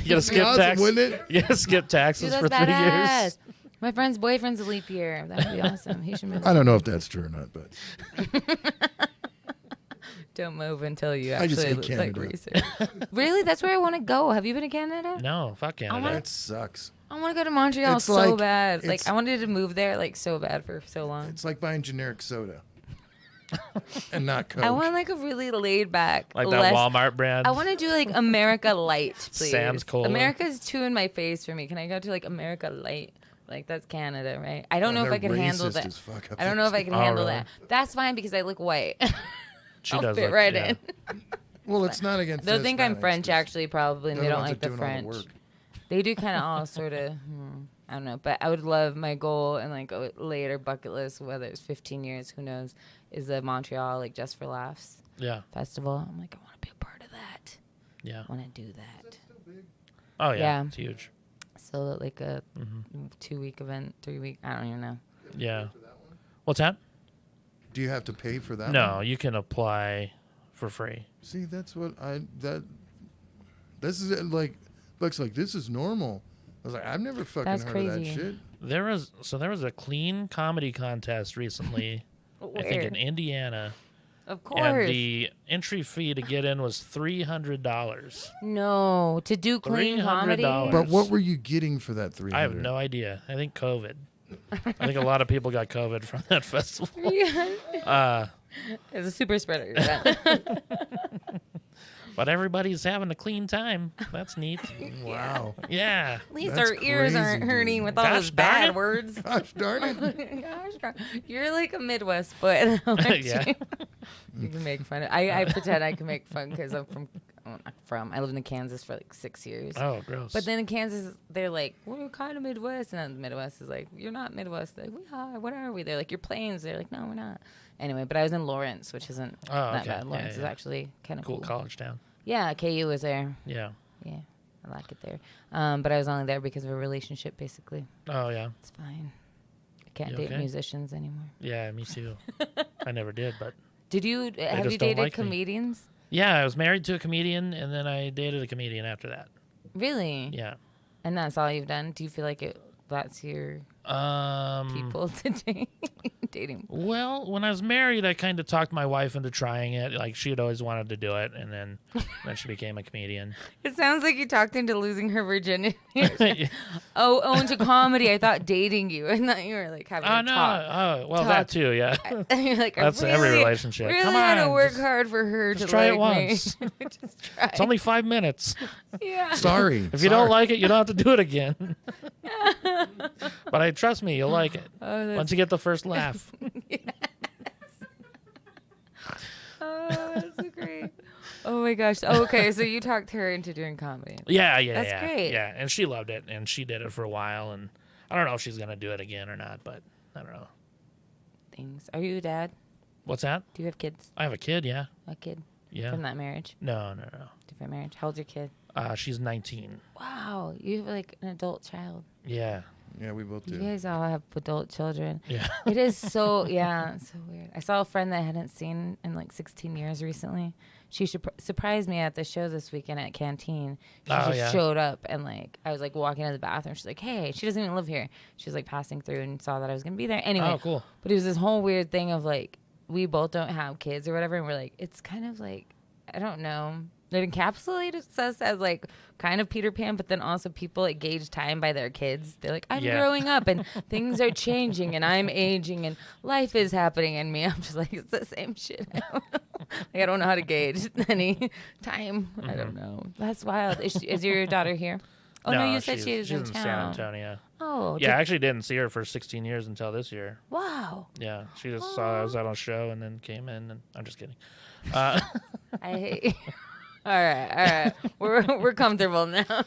You gotta That'd be skip awesome, tax. wouldn't it? You gotta skip taxes Dude, for that's 3 years. badass. My friend's boyfriend's a leap year. That would be awesome. He should move. I don't know if that's true or not, but don't move until you I just actually hate like Canada. research. Really? That's where I want to go. Have you been to Canada? No, fuck Canada. that sucks. I want to go to Montreal It's so like- bad. Like it's- I wanted to move there like so bad for so long. It's like buying generic soda and not Coke. I want like a really laid back, Like that Walmart brand. I want to do like America Light, please. Sam's Cola. America's too in my face for me. Can I go to like America Light? Like that's Canada, right? I don't know if they're I can handle racist that. as fuck up I don't know if I can Oh, handle really? that. That's fine because I look white. She I'll does fit look- right yeah. in. Well, it's not against. They'll think I'm Hispanics, French 'cause actually, probably, and they're they the don't ones like that the doing all French. work. They do kind of all sort of. I don't know, but I would love my goal and like a later bucket list, whether it's 15 years, who knows, is the Montreal like Just for Laughs Yeah. festival. I'm like, I want to be a part of that. Yeah. I want to do that. Oh, yeah. Yeah. It's huge. So like a Mm-hmm. 2-week event, 3-week, I don't even know. Yeah. What's that? Do you have to pay for that? No, one? you can apply for free. See, that's what this is like. Looks like this is normal. I was like, I've never fucking That's heard of that crazy. shit. There was a clean comedy contest recently. I think in Indiana. Of course. And the entry fee to get in was $300. No, to do clean comedy. $300. But what were you getting for that 300? I have no idea. I think COVID. I think a lot of people got COVID from that festival. Yeah. It's a super spreader event. But everybody's having a clean time. That's neat. Wow. Yeah. At least That's our ears aren't crazy, hurting dude. with all Gosh those darn bad it. words. Gosh darn it. Gosh, God. You're like a Midwest foot. Aren't Yeah. you? You can make fun of. I pretend I can make fun because I'm from. I lived in Kansas for like 6 years. Oh, gross. But then in Kansas, they're like, we're kind of Midwest. And then the Midwest is like, you're not Midwest. They're like, we are. What are we? They're like, you're Plains. They're like, no, we're not. Anyway, but I was in Lawrence, which isn't that okay. bad. Lawrence Yeah, is actually kind of cool cool. college town. Yeah, KU was there. Yeah. Yeah, I like it there. But I was only there because of a relationship, basically. Oh, yeah. It's fine. I can't You date okay? musicians anymore. Yeah, me too. I never did, but Did you have just you don't dated like me. comedians? yeah, I was married to a comedian, and then I dated a comedian after that. Really? Yeah. And that's all you've done? Do you feel like that's your people to date? Dating? Well, when I was married, I kind of talked my wife into trying it. Like, she had always wanted to do it, and then she became a comedian. It sounds like you talked into losing her virginity. Oh, into comedy. I thought dating you. I thought you were like having Oh, a no. talk. Oh, well, Talk. that too, yeah. You're like, That's I every really, relationship. Really Come had to on, work just- hard for her Just to try like it once. me. Just try. It's only 5 minutes. Yeah. Sorry. If you don't like it, you don't have to do it again. But trust me, you'll like it. Oh, that's Once you get the first laugh. Oh, that's so great. Oh my gosh. Oh, okay, so you talked her into doing comedy. Yeah. That's great. Yeah, and she loved it, and she did it for a while, and I don't know if she's going to do it again or not, but I don't know. Things. Are you a dad? What's that? Do you have kids? I have a kid, yeah. A kid Yeah. from that marriage? No. Different marriage. How old's your kid? She's 19. Wow, you have like an adult child. Yeah. Yeah, we both You do. guys all have adult children. Yeah. It is so, yeah, it's so weird. I saw a friend that I hadn't seen in like 16 years recently. She surprised me at the show this weekend at Canteen. She Oh, just yeah. showed up and like, I was like walking to the bathroom. She's like, hey, she doesn't even live here. She was like passing through and saw that I was going to be there. Anyway. Oh, cool. But it was this whole weird thing of like, we both don't have kids or whatever. And we're like, it's kind of like, I don't know. It encapsulates us as like kind of Peter Pan, but then also people like gauge time by their kids. They're like, I'm Yeah. growing up and things are changing and I'm aging and life is happening. And me, I'm just like, it's the same shit. I don't know. Like, I don't know how to gauge any time. I don't know. That's wild. Is your daughter here? Oh, no, you said she's she's in in town. San Antonio. Oh, Yeah, I actually didn't see her for 16 years until this year. wow. Yeah, she just saw I was out on a show and then came in, and I'm just kidding. I hate. All right. We're comfortable now.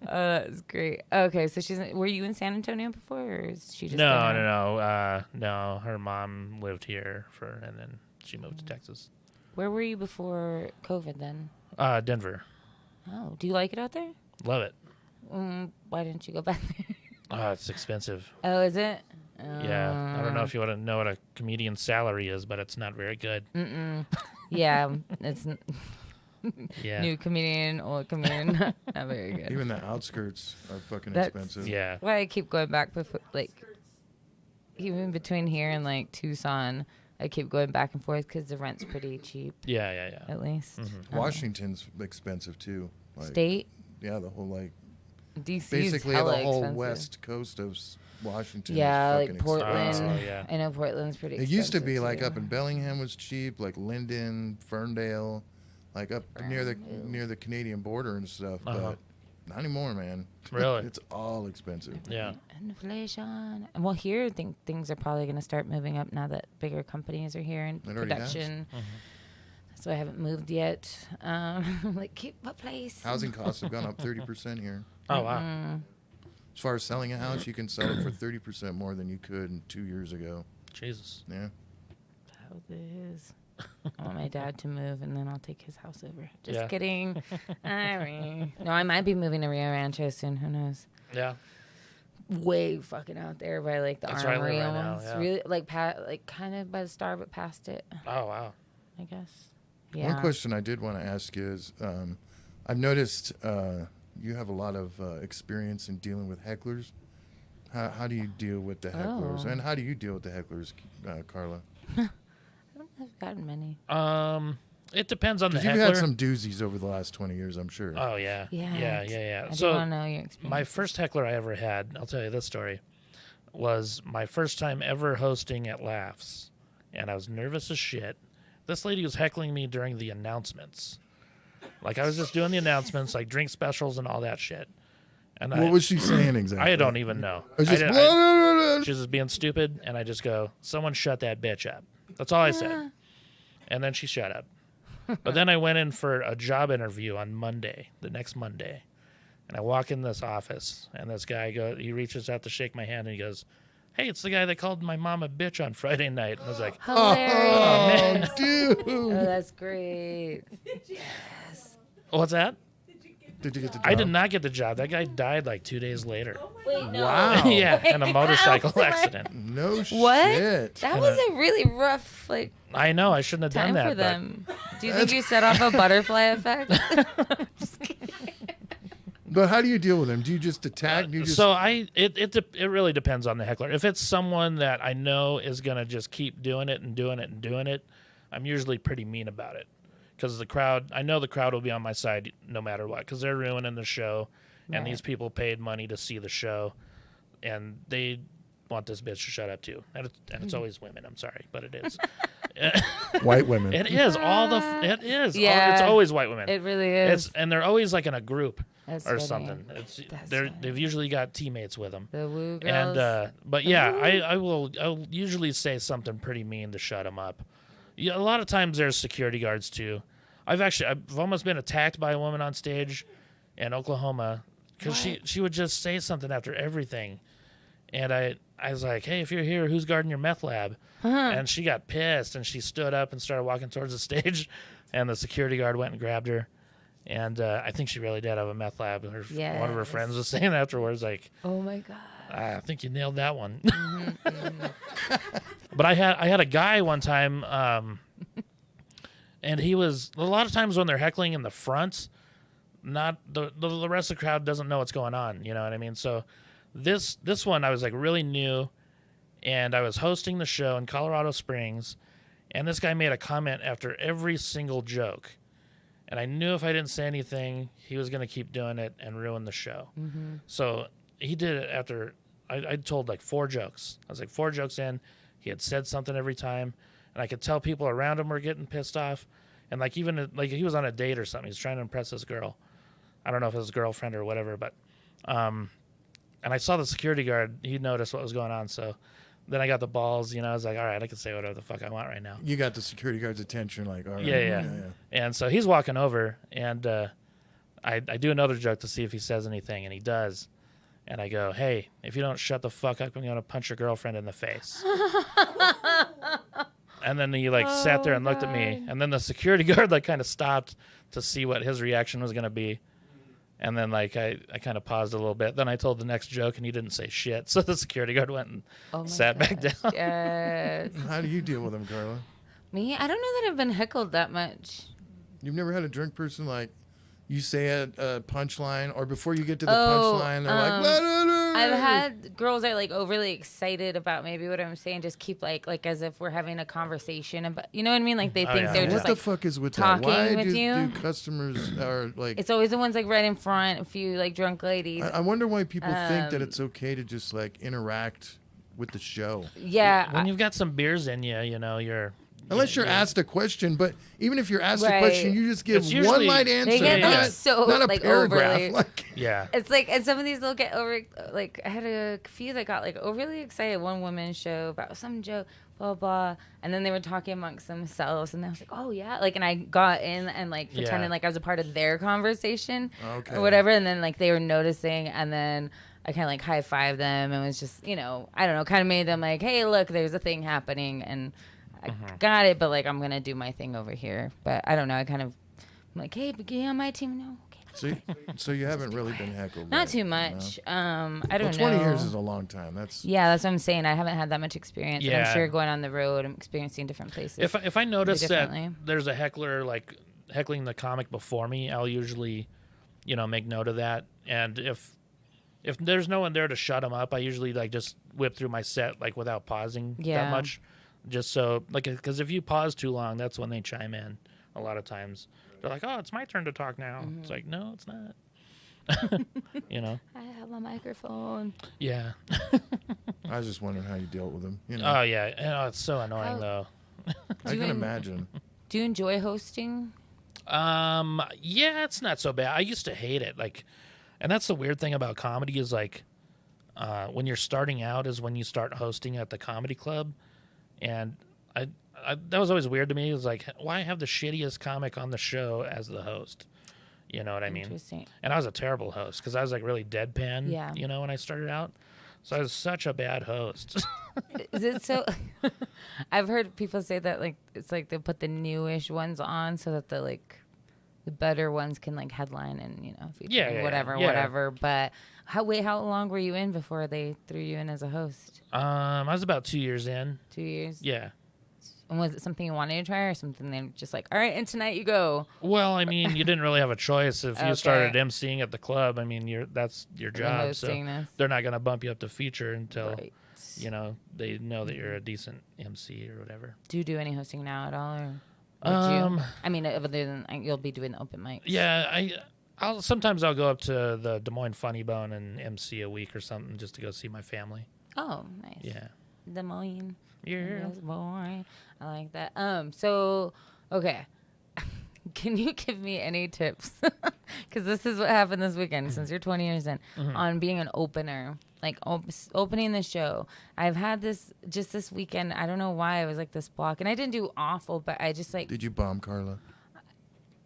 That's great. Okay, so were you in San Antonio before, or is she just No. Her mom lived here and then she moved to Texas. Where were you before COVID then? Denver. Oh, do you like it out there? Love it. Why didn't you go back there? Oh, it's expensive. Oh, is it? Yeah, I don't know if you want to know what a comedian's salary is, but it's not very good. Yeah, it's Yeah. New comedian, old comedian. Not very good. Even the outskirts are fucking That's- expensive. Yeah. Why I keep going back, like, even between here and like Tucson, I keep going back and forth because the rent's pretty cheap, Yeah. at least. Washington's expensive too. Like, State, Yeah, the whole like DC, basically hella the whole expensive. west coast of Washington. Yeah, is like fucking Portland. expensive. Oh, yeah. I know Portland's pretty. It used to be expensive, like too. up in Bellingham was cheap, like Linden, Ferndale, like up near the Canadian border and stuff. But not anymore, man. Really? It's all expensive. Yeah. Inflation. And well, here I think things are probably going to start moving up now that bigger companies are here in It already has. production. So I haven't moved yet. Like keep a place. Housing costs have gone up 30% here. Oh, wow. As far as selling a house, you can sell it for 30% more than you could 2 years ago. Jesus. Yeah. How it is. I want my dad to move, and then I'll take his house over. Just Yeah. kidding. No, I might be moving to Rio Rancho soon. Who knows? Yeah. Way fucking out there by like the That's where I live Armory right now, almost. yeah. Really like kind of by the Star, but past it. Oh, wow. I guess. Yeah. One question I did want to ask you is, I've noticed you have a lot of experience in dealing with hecklers. How do you deal with the hecklers? Oh. And how do you deal with the hecklers, Carla? I don't have gotten many. It depends on the Because heckler. you've had some doozies over the last 20 years, I'm sure. Oh, yeah. Yeah. Yeah. I do So want to know your experience. my first heckler I ever had, I'll tell you this story, was my first time ever hosting at Laughs. And I was nervous as shit. This lady was heckling me during the announcements. Like, I was just doing the announcements, like drink specials and all that shit. And What was she saying exactly? I don't even know. It was just, She was just being stupid, and I just go, someone shut that bitch up. That's all I said. And then she shut up. But then I went in for a job interview on Monday, the next Monday. And I walk in this office, and this guy he reaches out to shake my hand, and he goes, hey, it's the guy that called my mom a bitch on Friday night. And I was like, Hilarious. dude. Oh, that's great. Yes. what's that? Did you get the job? I did not get the job. That guy died like 2 days later. Wait, no. Wow. Yeah, in a motorcycle accident. No What? shit. That was a really rough I know. I shouldn't have time done that. for them. Do you think you set off a butterfly effect? Just kidding. But how do you deal with them? Do you just attack? Do you just, So it really depends on the heckler. If it's someone that I know is gonna just keep doing it and doing it and doing it, I'm usually pretty mean about it because I know the crowd will be on my side no matter what because they're ruining the show, and Right. these people paid money to see the show, and they want this bitch to shut up too. And it's always women. I'm sorry, but it is. white women. It is all the. It is. Yeah. It's always white women. It really is. And they're always like in a group That's or funny. something. That's funny. They've usually got teammates with them. The woo girls. And but yeah, I'll usually say something pretty mean to shut them up. Yeah, a lot of times there's security guards too. I've almost been attacked by a woman on stage in Oklahoma because she would just say something after everything, and I was like, hey, if you're here, who's guarding your meth lab? And she got pissed and she stood up and started walking towards the stage, and the security guard went and grabbed her. And I think she really did have a meth lab. One of her Yes. friends was saying afterwards, like, Oh my god. I think you nailed that one. But I had a guy one time, and he was a lot of times when they're heckling in the front, not the rest of the crowd doesn't know what's going on. You know what I mean? So this one I was like really new, and I was hosting the show in Colorado Springs, and this guy made a comment after every single joke. And I knew if I didn't say anything, he was going to keep doing it and ruin the show. So he did it after I told like 4 jokes. I was like 4 jokes in. He had said something every time. And I could tell people around him were getting pissed off. And like even like he was on a date or something. He's trying to impress this girl. I don't know if it was his girlfriend or whatever. But and I saw the security guard. He noticed what was going on. So then I got the balls. You know, I was like, all right, I can say whatever the fuck I want right now. You got the security guard's attention, like, all right. Yeah. And so he's walking over, and I do another joke to see if he says anything, and he does. And I go, hey, if you don't shut the fuck up, I'm going to punch your girlfriend in the face. And then he like sat there and looked at me, and then the security guard like kind of stopped to see what his reaction was going to be. And then like I kind of paused a little bit. Then I told the next joke, and he didn't say shit. So the security guard went and sat back down. Yes. How do you deal with them, Carla? Me? I don't know that I've been heckled that much. You've never had a drunk person like you say a punchline, or before you get to the punchline, they're like, blah, blah, blah. I've had girls that are like overly excited about maybe what I'm saying, just keep like as if we're having a conversation, about, you know what I mean? Like they think they're just what the fuck is with that? Why do customers are like? It's always the ones like right in front. A few like drunk ladies. I wonder why people think that it's okay to just like interact with the show. Yeah, when you've got some beers in you, you know you're. Unless you're asked a question, but even if you're asked a question, you just give one line answer. They get not a paragraph. Like, it's like, and some of these will get over. Like I had a few that got like overly excited. One woman show about some joke, blah blah, and then they were talking amongst themselves, and I was like, oh yeah, like, and I got in and like pretending like I was a part of their conversation, or whatever, and then like they were noticing, and then I kind of like high-fived them, and was just, you know, I don't know, kind of made them like, hey, look, there's a thing happening, and I got it, but like I'm gonna do my thing over here. But I don't know. I kind of I'm like, hey, but get on my team. No, okay. So you haven't really been heckled. Not too much. No? I don't know. 20 years is a long time. That's what I'm saying. I haven't had that much experience. Yeah. And I'm sure going on the road, I'm experiencing different places. If I notice that there's a heckler like heckling the comic before me, I'll usually, you know, make note of that. And if there's no one there to shut them up, I usually like just whip through my set like without pausing that much. Just so, like, because if you pause too long, that's when they chime in a lot of times. They're like, oh, it's my turn to talk now. It's like, no, it's not. You know? I have a microphone. Yeah. I was just wondering how you dealt with them. You know? Oh, yeah. Oh, it's so annoying, though. I can imagine. Do you enjoy hosting? Yeah, it's not so bad. I used to hate it. Like, and that's the weird thing about comedy is, like, when you're starting out is when you start hosting at the comedy club. And I that was always weird to me. It was like, why have the shittiest comic on the show as the host? You know what I mean? Interesting. And I was a terrible host because I was like really deadpan, you know, when I started out. So I was such a bad host. Is it so? I've heard people say that like it's like they put the newish ones on so that the better ones can like headline and, you know, feature whatever. But how long were you in before they threw you in as a host? I was about 2 years in. 2 years? Yeah. And was it something you wanted to try or something they were just like, all right, and tonight you go? Well, I mean, you didn't really have a choice. If you started emceeing at the club, I mean, that's your job. So they're not going to bump you up to feature until, you know, they know that you're a decent MC or whatever. Do you do any hosting now at all? Or I mean, other than you'll be doing open mics. Yeah, sometimes I'll go up to the Des Moines Funny Bone and MC a week or something just to go see my family. Oh, nice. Yeah. Des Moines. Yeah. Yes, boy. I like that. So, okay. Can you give me any tips? Because this is what happened this weekend, since you're 20 years in, on being an opener, like opening the show. I've had this just this weekend. I don't know why I was like this block, and I didn't do awful, but I just like. Did you bomb Carla?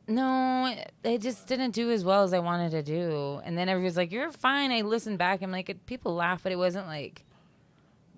No, I just didn't do as well as I wanted to do. And then everybody's like, "You're fine." I listened back. I'm like, people laugh, but it wasn't like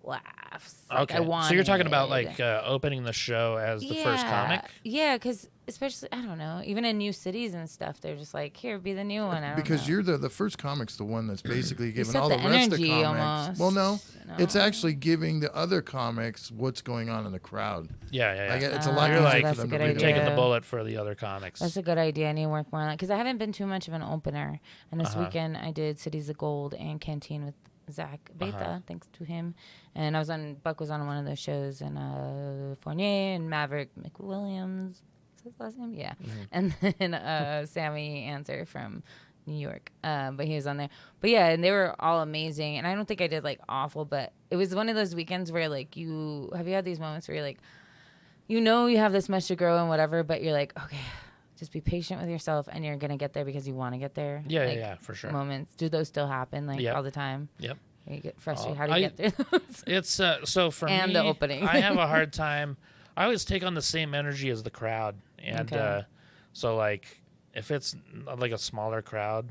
laughs. Like okay. So you're talking about like opening the show as the first comic? Yeah, because especially, I don't know, even in new cities and stuff, they're just like, here, be the new one. Because you're the first comic's the one that's basically giving all the rest of the comics. Almost, well, no, it's actually giving the other comics what's going on in the crowd. Yeah. Like, it's a lot easier like for them to be taking the bullet for the other comics. That's a good idea. I need to work more on that because I haven't been too much of an opener. And this weekend I did Cities of Gold and Canteen with Zach Beta, thanks to him. And Buck was on one of those shows, and Fournier and Maverick McWilliams, is his last name? Yeah. And then Sammy Answer from New York, but he was on there. But yeah, and they were all amazing. And I don't think I did like awful, but it was one of those weekends where like you had these moments where you're like, you know, you have this much to grow and whatever, but you're like, okay, just be patient with yourself, and you're gonna get there because you want to get there. Yeah, like, yeah, for sure. Moments. Do those still happen like all the time? Yep. You get frustrated. How do you get through those? It's so for me, the opening. I have a hard time. I always take on the same energy as the crowd, and so like if it's like a smaller crowd,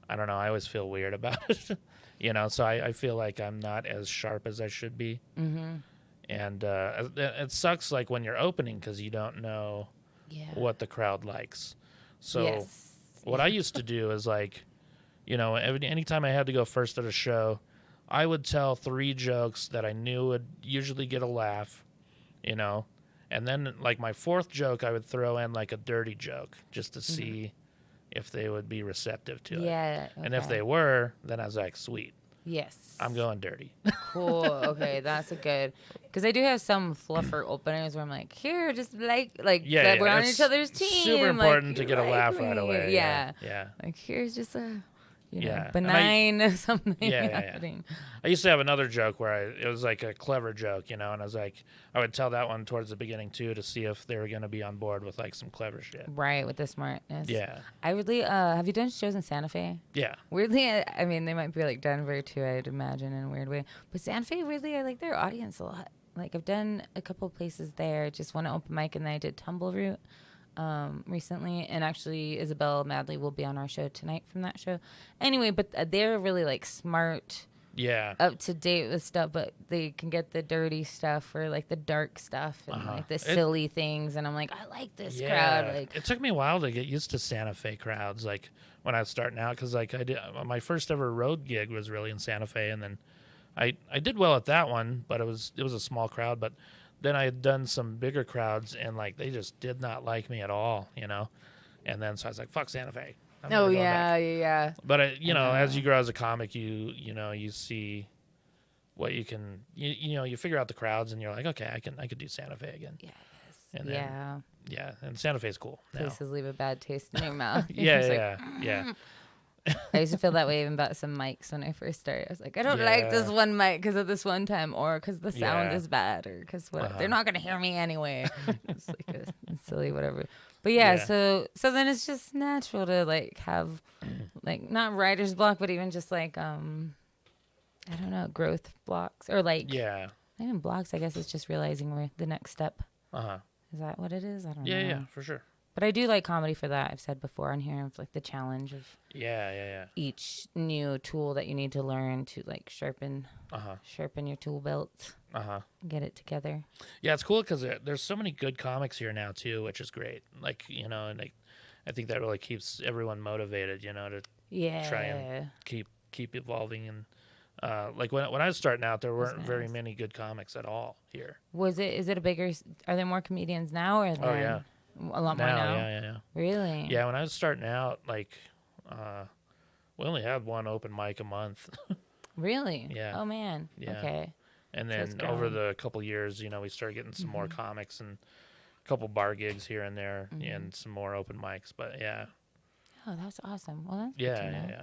I don't know. I always feel weird about it, you know. So I feel like I'm not as sharp as I should be, and it sucks like when you're opening because you don't know what the crowd likes. So what I used to do is like, you know, anytime I had to go first at a show, I would tell 3 jokes that I knew would usually get a laugh, you know, And then like my fourth joke, I would throw in like a dirty joke just to see if they would be receptive to it. Yeah. And if they were, then I was like, sweet. Yes. I'm going dirty. Cool. Okay, that's a good. Because I do have some fluffer openers where I'm like, here, just that we're on each other's team. Super important to you get a like laugh me. right away. Yeah. Yeah. Like, here's just a Yeah. benign something Yeah. happening. I used to have another joke where it was like a clever joke, and I was like, I would tell that one towards the beginning too to see if they were going to be on board with like some clever shit. Right, with the smartness. Yeah. I really, have you done shows in Santa Fe? Yeah. Weirdly, I mean, they might be like Denver too, I'd imagine, in a weird way. But Santa Fe, weirdly, I like their audience a lot. Like, I've done a couple places there. Just one open mic, and then I did Tumble Root recently. And actually, Isabel Madley will be on our show tonight from that show. Anyway, but they're really, like, smart, up to date with stuff, but they can get the dirty stuff or, like, the dark stuff and, like, the silly things. And I'm like, I like this crowd. Like, it took me a while to get used to Santa Fe crowds, like, when I was starting out, because, like, I did my first ever road gig was really in Santa Fe, and then I did well at that one, but it was a small crowd. But then I had done some bigger crowds, and like they just did not like me at all, And then so I was like, "Fuck Santa Fe." yeah. But as you grow as a comic, you see what you can, you figure out the crowds, and you're like, okay, I could do Santa Fe again. Yes. And then, yeah, and Santa Fe's cool. Places leave a bad taste in your mouth. Yeah. I used to feel that way even about some mics when I first started. I was like, I don't like this one mic because of this one time, or because the sound is bad, or because they're not going to hear me anyway. It's like a silly whatever. But so then it's just natural to like have like not writer's block, but even just like I don't know, growth blocks or like not even blocks. I guess it's just realizing where the next step. Is that what it is? I don't know. Yeah, for sure. But I do like comedy for that. I've said before on here of like the challenge of each new tool that you need to learn to like sharpen your tool belt, get it together. Yeah, it's cool because there's so many good comics here now too, which is great. Like and I think that really keeps everyone motivated, to try and keep evolving. And like when I was starting out, there weren't very many good comics at all here. Is it a bigger? Are there more comedians now, or a lot more now? Yeah. Really? Yeah, when I was starting out, like, we only had one open mic a month. Really? Yeah. Oh, man. Yeah. Okay. And then over the couple years, we started getting some more comics and a couple bar gigs here and there and some more open mics. But, yeah. Oh, that's awesome. Well, that's good to know. Yeah.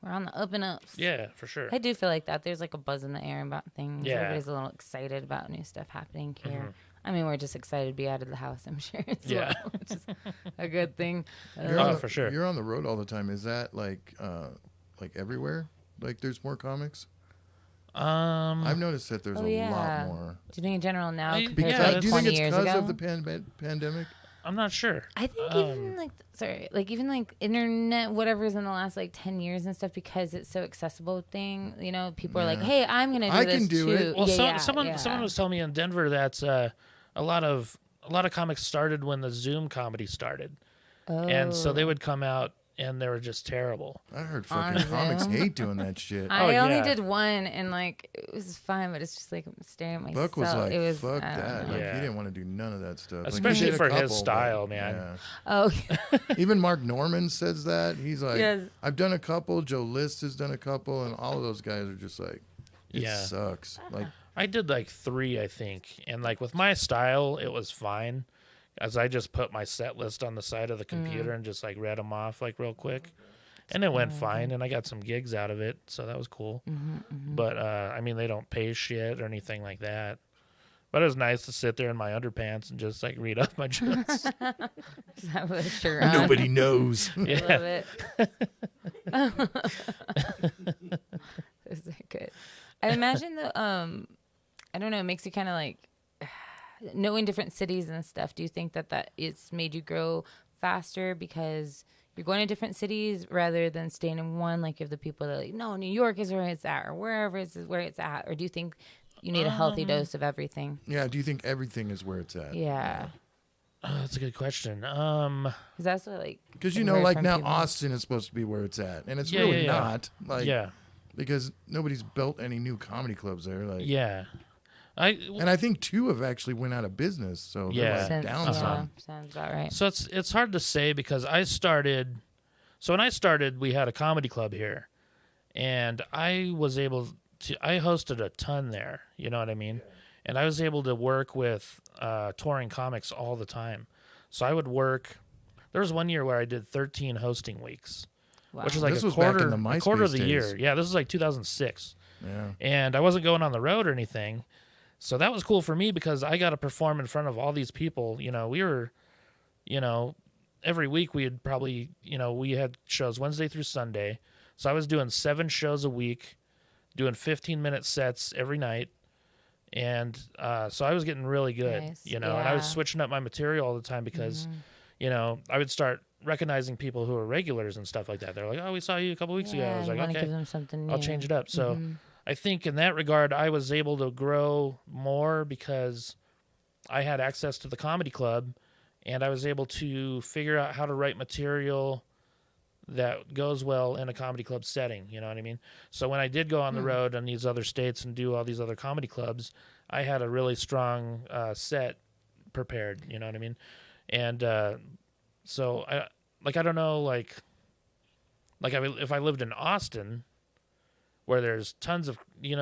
We're on the open ups. Yeah, for sure. I do feel like that. There's like a buzz in the air about things. Yeah. Everybody's a little excited about new stuff happening here. I mean, we're just excited to be out of the house, I'm sure, as well, which is a good thing. For sure. You're on the road all the time. Is that like everywhere? Like there's more comics? I've noticed that there's a lot more. Do you think in general now compared Because to like do you 20 think it's years because ago? of the pandemic? I'm not sure. I think even like internet, whatever's in the last like 10 years and stuff, because it's so accessible thing, people are like, hey, I'm going to do this can do too. it. Well, someone was telling me in Denver that a lot of comics started when the Zoom comedy started. And so they would come out and they were just terrible. I heard fucking comics hate doing that shit. I only did one, and like it was fine, but it's just like I'm staring at myself. Buck was like, it was, fuck that. Like, Yeah. he didn't want to do none of that stuff. Especially like, for his his style, man. Yeah. Oh, Even Mark Norman says that. He's like, Yes. I've done a couple. Joe List has done a couple, and all of those guys are just like, it sucks. Like I did like 3, I think. And like with my style, it was fine. As I just put my set list on the side of the computer and just like read them off like real quick. And it went fine, and I got some gigs out of it, so that was cool. But, I mean, they don't pay shit or anything like that. But it was nice to sit there in my underpants and just, like, read up my jokes. nobody knows. I love it. Is that good? I imagine that, I don't know, it makes you kind of like, knowing different cities and stuff. Do you think that it's made you grow faster because you're going to different cities rather than staying in one? Like if the people that are like, no, New York is where it's at, or wherever is where it's at, or do you think you need a healthy dose of everything? Yeah. Do you think everything is where it's at? Yeah. That's a good question. Because that's what like. Because like now people. Austin is supposed to be where it's at, and it's really not. Like, because nobody's built any new comedy clubs there. Like, And I think 2 have actually went out of business. So they're like down some. Sounds about right. So it's hard to say because I started. So when I started, we had a comedy club here, and I was able to. I hosted a ton there. You know what I mean? Yeah. And I was able to work with touring comics all the time. So I would work. There was one year where I did 13 hosting weeks, which was like a quarter of the year. Yeah, this was like 2006. Yeah. And I wasn't going on the road or anything. So that was cool for me because I got to perform in front of all these people. You know, we were, every week we had probably, we had shows Wednesday through Sunday. So I was doing 7 shows a week, doing 15-minute sets every night. And so I was getting really good, and I was switching up my material all the time because, I would start recognizing people who are regulars and stuff like that. They're like, oh, we saw you a couple weeks ago. I was like, okay, give them something I'll change it up. So I think in that regard, I was able to grow more because I had access to the comedy club and I was able to figure out how to write material that goes well in a comedy club setting. You know what I mean? So when I did go on the road in these other states and do all these other comedy clubs, I had a really strong set prepared. You know what I mean? And so I don't know, if I lived in Austin, where there's tons of, there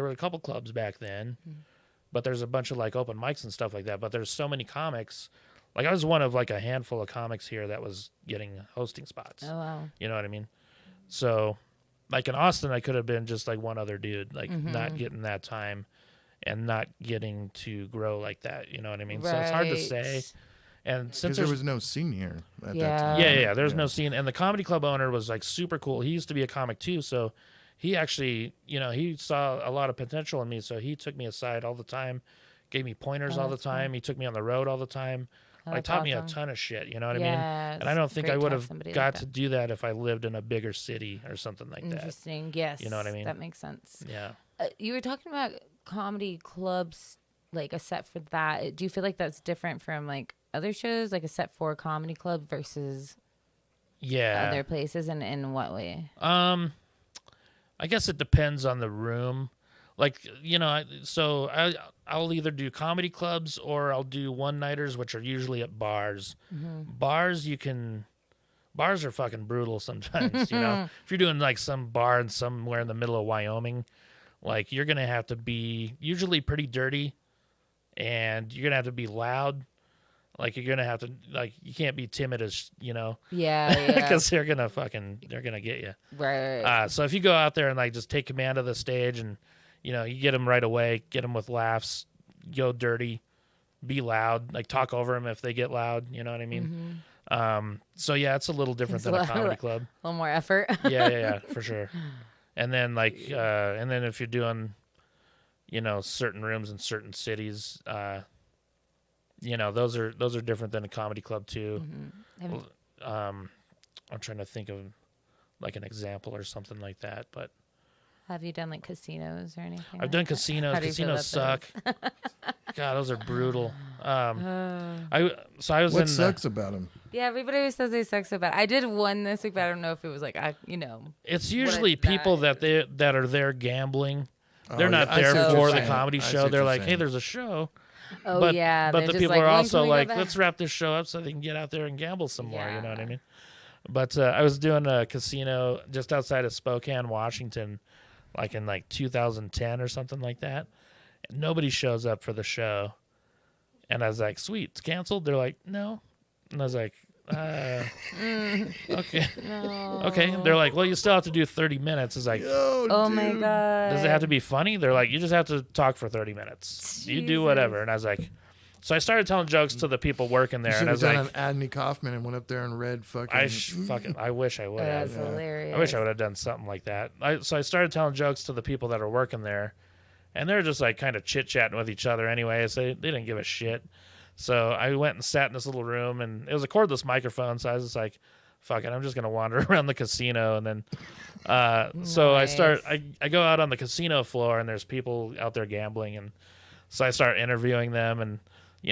were a couple clubs back then, but there's a bunch of like open mics and stuff like that. But there's so many comics. Like I was one of like a handful of comics here that was getting hosting spots. Oh, wow. You know what I mean? So like in Austin, I could have been just like one other dude, like not getting that time and not getting to grow like that. You know what I mean? Right. So it's hard to say. And since there was no scene here at that time. Yeah. There's no scene. And the comedy club owner was like super cool. He used to be a comic too. So he actually, he saw a lot of potential in me. So he took me aside all the time, gave me pointers all the time. Cool. He took me on the road all the time. Taught me a ton of shit. You know what I mean? And I don't think I would have got to do that if I lived in a bigger city or something like that. Interesting. Yes. You know what I mean? That makes sense. Yeah. You were talking about comedy clubs, like a set for that. Do you feel like that's different from like other shows, like a set for a comedy club versus other places, and in what way? I guess it depends on the room. Like, so I'll either do comedy clubs or I'll do one-nighters, which are usually at bars. Bars are fucking brutal sometimes, If you're doing like some bar somewhere in the middle of Wyoming, like you're going to have to be usually pretty dirty and you're going to have to be loud. Like you're going to have to, like, you can't be timid as, Yeah. Because they're going to get you. Right. So if you go out there and like just take command of the stage and, you get them right away, get them with laughs, go dirty, be loud, like talk over them if they get loud. You know what I mean? So yeah, it's a little different than a comedy club. A little more effort. yeah, for sure. And then and then if you're doing, certain rooms in certain cities, those are different than a comedy club too. I'm trying to think of like an example or something like that, but. Have you done like casinos or anything? I've done casinos. Casinos suck. God, those are brutal. I was. What sucks about them? Yeah, everybody always says they suck so bad. I did one this week, but I don't know if it was like It's usually people that are there gambling. They're not there for the comedy show. They're like, hey, there's a show. Oh but, yeah, but the people are also like, let's wrap this show up so they can get out there and gamble some more. You know what I mean? But I was doing a casino just outside of Spokane, Washington. Like in 2010 or something like that. And nobody shows up for the show. And I was like, sweet, it's canceled? They're like, no. And I was like, okay. No. Okay. They're like, well, you still have to do 30 minutes. It's like, oh my God. Does it have to be funny? They're like, you just have to talk for 30 minutes. Jesus. You do whatever. And I was like, so I started telling jokes to the people working there. You and I was done like, an Adney Kaufman and went up there and read fucking. I wish I would have. That's hilarious. I wish I would have done something like that. So I started telling jokes to the people that are working there, and they're just like kind of chit chatting with each other anyway. So they didn't give a shit. So I went and sat in this little room, and it was a cordless microphone. So I was just like, fuck it, I'm just gonna wander around the casino, and then so I go out on the casino floor, and there's people out there gambling, and so I start interviewing them, and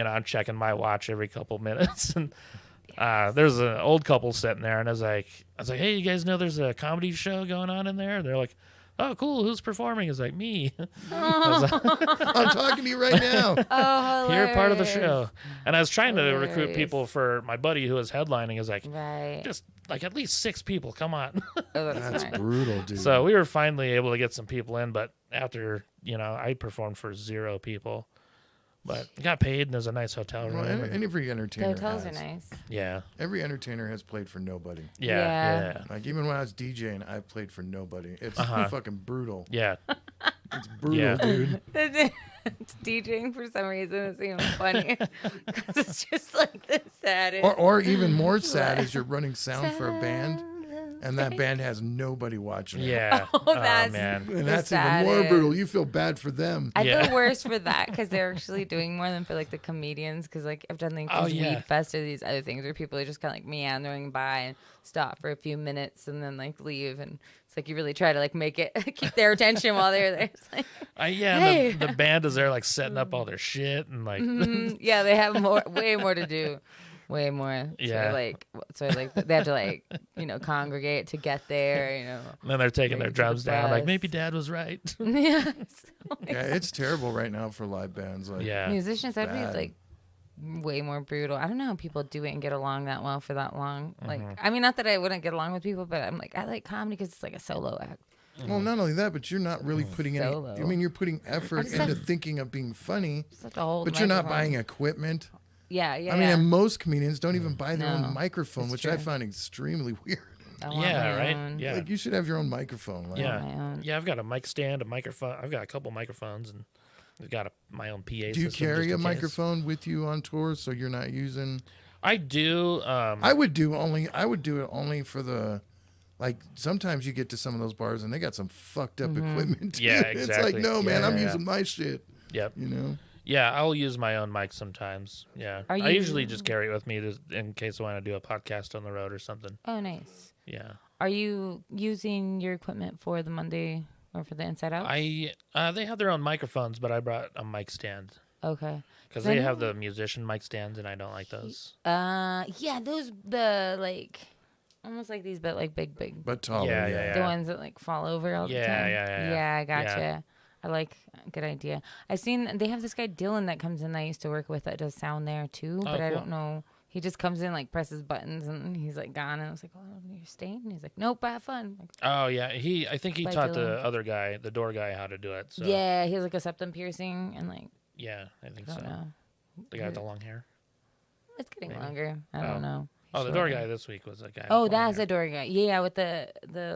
I'm checking my watch every couple minutes, and there's an old couple sitting there, and I was like, hey, you guys know there's a comedy show going on in there? And they're like, oh, cool, who's performing? It's like, me. I'm talking to you right now. Oh, You're part of the show. hilarious. And I was trying to recruit Hilarious. people for my buddy who was headlining. Is like, Right. just like at least 6 people. Come on. Oh, That's fine. brutal, dude. So we were finally able to get some people in, but after, I performed for 0 people. But got paid, and there's a nice hotel room. Well, and every The entertainer hotels has. are nice. Yeah. Every entertainer has played for nobody. Yeah. Like even when I was DJing, I played for nobody. It's Uh-huh. fucking brutal. Yeah. It's brutal, Yeah. dude. It's DJing for some reason. It's even funny because it's just like the saddest. Or even more sad is you're running sound for a band, and that band has nobody watching it. Yeah. Oh, that's- man. And The that's even more saddest. brutal. You feel bad for them. I Yeah. feel worse for that because they're actually doing more than for like the comedians. Because like I've done like Oh, these yeah. weed fest or these other things where people are just kind of like meandering by and stop for a few minutes and then like leave, and it's like you really try to like make it keep their attention while they're there. It's like, Hey. The band is there like setting up all their shit and like yeah, they have way more to do. Way more. Yeah. So they have to like, congregate to get there, and then they're taking their Ready to drums down. Like depress. maybe Dad was right. yeah. Yeah, it's terrible right now for live bands. Like, Yeah. Musicians, that'd be bad. like way more brutal. I don't know how people do it and get along that well for that long. Like, Mm-hmm. I mean, not that I wouldn't get along with people, but I'm like, I like comedy because it's like a solo act. Well, not only that, but you're not really putting any. Solo. I mean, you're putting effort just into have- thinking of being funny, Just like the whole. but you're not microphone. buying equipment. Yeah, yeah. I mean, yeah. and most comedians don't even buy their No, own microphone, it's which I true. find extremely weird. I want Yeah, my right? own. Yeah. Like, you should have your own microphone. Like, Yeah. my own. Yeah, I've got a mic stand, a microphone. I've got a couple microphones, and I've got my own PA system. Do you carry just a in case. microphone with you on tour so you're not using? I do. I would do it only for the, like, sometimes you get to some of those bars and they got some fucked up equipment. Too. Yeah, It's exactly. like, no, man, Yeah, I'm yeah. using my shit. Yep. You know? Yeah, I'll use my own mic sometimes. Yeah. Are I you- usually just carry it with me in case I want to do a podcast on the road or something. Oh, nice. Yeah. Are you using your equipment for the Monday or for the Inside Out? They have their own microphones, but I brought a mic stand Okay. because I they know- have the musician mic stands, and I don't like those. Yeah, those the like almost like these, but like big. But taller. Yeah, Yeah, yeah, The ones that like fall over all the Yeah, time. yeah. Yeah, I gotcha. Yeah. I like good idea. I've seen they have this guy Dylan that comes in that I used to work with that does sound there too, but I cool. don't know. He just comes in like presses buttons and he's like gone, and I was like, "Oh, you're staying?" And he's like, "Nope, have fun." Like, Oh yeah, I think he By taught Dylan. the other guy, the door guy, how to do it. So Yeah, he has like a septum piercing and like yeah, I think I so. don't know. The guy with the long hair. It's getting Maybe. longer. I Oh. don't know. Oh, the door guy this week was a guy. Oh, with long that's hair. a door guy. Yeah, with the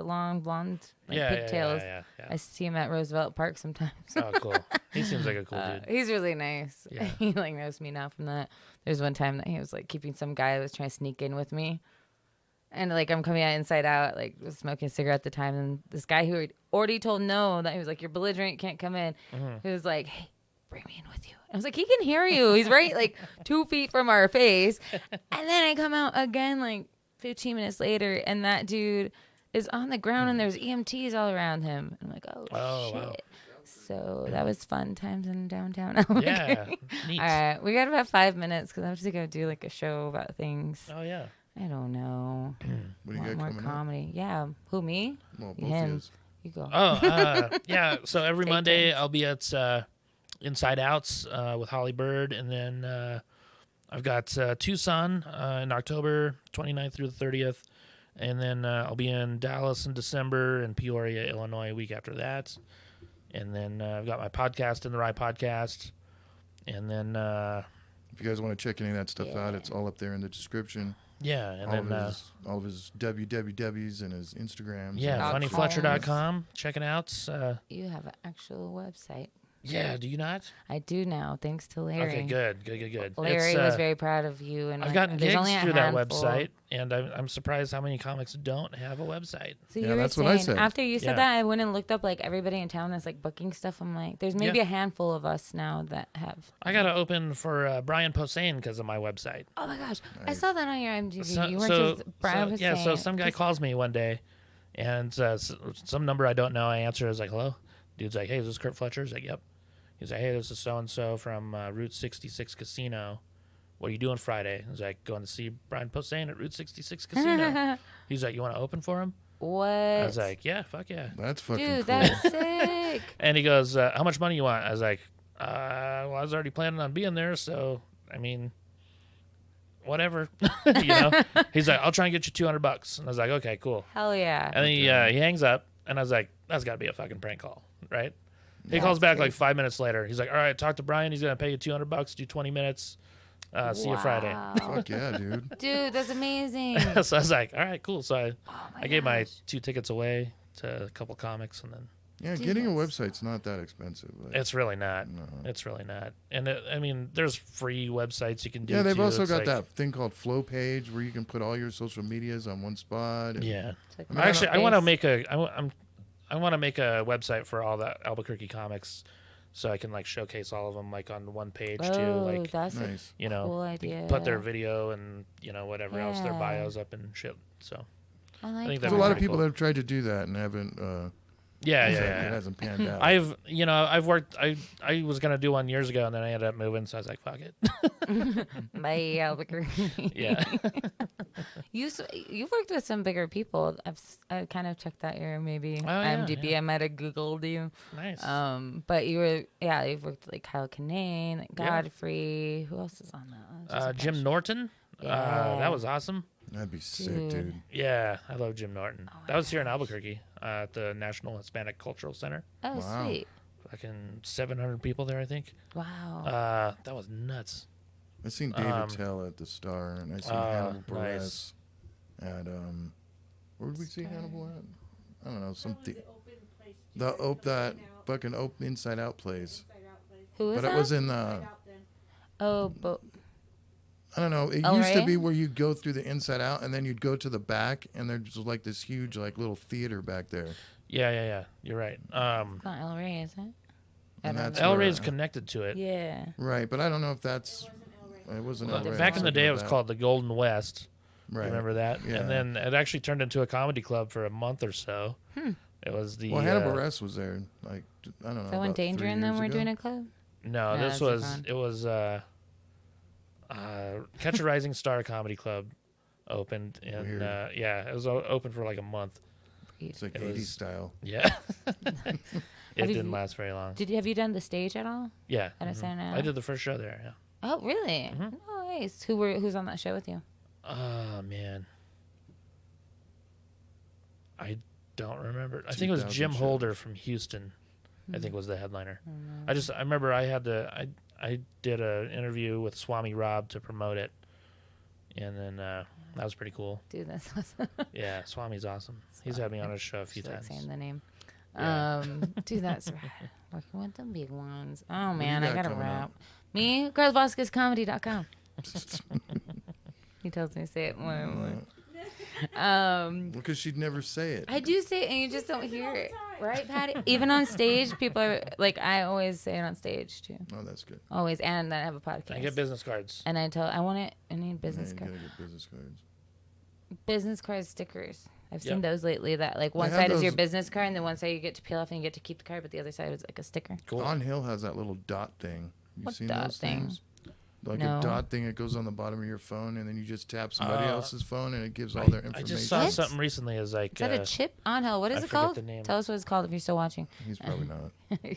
long blonde like yeah, pigtails. Yeah, yeah, I see him at Roosevelt Park sometimes. Oh, cool. He seems like a cool dude. He's really nice. Yeah. He like knows me now from that. There's one time that he was like keeping some guy that was trying to sneak in with me. And like I'm coming out Inside Out, like was smoking a cigarette at the time, and this guy who had already told no that he was like, "You're belligerent, can't come in." He was like, "Hey, bring me in with you." I was like, "He can hear you. He's right like 2 feet from our face." And then I come out again like 15 minutes later, and that dude is on the ground, and there's EMTs all around him. I'm like, "Oh, Oh, shit." wow. So that was fun times in downtown LA. Yeah, neat. All right, we got about 5 minutes because I have to go do like a show about things. Oh yeah. I don't know. What do you Want got more coming up? comedy? Yeah. Who, me? Well, both Him. of yous. You go. Oh yeah. So every Take Monday turns. I'll be at Inside Outs with Holly Bird, and then I've got Tucson in October 29th through the 30th, and then I'll be in Dallas in December and Peoria, Illinois, a week after that, and then I've got my podcast in the Rye Podcast, and then If you guys want to check any of that stuff out, it's all up there in the description. yeah, and all, then of his wwws and his Instagrams. yeah, .com. funnyfletcher.com. Check it out. You have an actual website. Yeah, do you not? I do now, thanks to Larry. Okay, good. Larry It's, was very proud of you. And I've gotten there's gigs only a through that handful. website, and I'm surprised how many comics don't have a website. So Yeah, you were that's what saying, I said. after you said Yeah. that, I went and looked up like everybody in town that's like booking stuff. I'm like, there's maybe Yeah. a handful of us now that have. I got to open for Brian Posehn because of my website. Oh my gosh, I saw that on your IMDb. You weren't So just Brian was yeah, so saying- some guy calls me one day, and some number I don't know. I answer. I was like, "Hello," dude's like, "Hey, is this Curt Fletcher?" He's like, "Yep." He's like, "Hey, this is so and so from Route 66 Casino. What are you doing Friday?" I was like, "Going to see Brian Posehn at Route 66 Casino." He's like, "You want to open for him?" What? I was like, yeah, fuck yeah. That's fucking Dude, cool. that's sick. And he goes, how much money you want? I was like, well, I was already planning on being there, so I mean, whatever. You know. He's like, I'll try and get you $200, and I was like, okay, cool. Hell yeah. And then he hangs up, and I was like, that's got to be a fucking prank call, right? He calls back like 5 minutes later. He's like, all right, talk to Brian. He's gonna pay you $200, do 20 minutes. See you Friday. Fuck yeah, dude. Dude, that's amazing. So I was like, all right, cool. So I gave my gosh. 2 tickets away to a couple comics, and then Yeah, getting a website's not that expensive. Like, it's really not. no. It's really not. And I mean, there's free websites you can do. Yeah, they've too. also It's got like, that thing called Flow Page where you can put all your social medias on one spot. And Yeah. Like I mean, Actually, I want to MySpace. make I want to make a website for all the Albuquerque comics, so I can like showcase all of them like on one page too. Oh, Like that's a nice. you know, cool they idea. can put their video and whatever else, their Yeah. bios up and shit. So I like think There's that'd a be lot of pretty people cool. that have tried to do that and haven't. yeah. It hasn't panned out. I've worked. I was gonna do one years ago, and then I ended up moving, so I was like, fuck it. Bye, Albuquerque. Yeah. You've worked with some bigger people. I kind of checked that your maybe yeah, IMDb. yeah. I might have Googled you. Nice. But you've worked with like Kyle Kinane, like Yeah. Godfrey. Who else is on that? Just a Jim bunch. Norton. Yeah. That was awesome. That'd be sick, Dude. dude. Yeah, I love Jim Norton. Oh my That was here in Albuquerque at the National Hispanic Cultural Center. Oh, Wow. sweet. Fucking 700 people there, I think. Wow. That was nuts. I seen David Tell at the Star, and I seen Hannibal Buress nice. at where did we see Hannibal at? I don't know, some that fucking open Inside Out place. Who is But that? it was in Oh, but I don't know. It El used to Rey? be where you'd go through the Inside Out, and then you'd go to the back, and there's like this huge like little theater back there. Yeah. You're right. it's not El Rey, is it? And that's El where, Rey's connected to it. Yeah. right, but I don't know if that's. It wasn't El Rey. Back in the day, it was That. called the Golden West. Right. Remember that? Yeah. And then it actually turned into a comedy club for a month or so. It was the Well, Hannibal Buress was there. Like I don't know. So when about Danger 3 and them years were ago. doing a club? No, No, this that's was different. it was Catch a Rising Star Comedy Club opened, and Weird. it was open for like a month. It's like It 80s was- style. Yeah, it Have you- didn't last very long. Have you done the stage at all? Yeah, At a center? I did the first show there. Yeah. Oh, really? Mhm. Oh, nice. Who's on that show with you? Oh man, I don't remember. I think it was 2000 Jim show. Holder from Houston. I think was the headliner. I remember I did an interview with Swami Rob to promote it, and then that was pretty cool. Dude, that's awesome. Yeah, Swami's awesome. He's had me on his show a few Just like times. saying the name. Yeah. Dude, that's rad. Working with the big ones. Oh, do man, you I got got to coming rap. up? Me, carlavthinksoutloud.com. He tells me to say it more and more. Because she'd never say it. I do say it, and you just don't hear it. Right, Patty? Even on stage, people are like, I always say it on stage, too. Oh, that's good. Always. And then I have a podcast. I get business cards. And I need business Yeah, you cards. gotta get business cards. Business card stickers. I've Yep. seen those lately. That like one They have side is your those- business card, and then one side you get to peel off and you get to keep the card, but the other side is like a sticker. Cool. On Hill has that little dot thing. You What seen dot those thing? things? Like No. a dot thing that goes on the bottom of your phone, and then you just tap somebody else's phone, and it gives all I- their I information. just saw What? something recently. Is like Is that a chip on hell? What is I it forget called? the name. Tell us what it's called if you're still watching. He's probably not.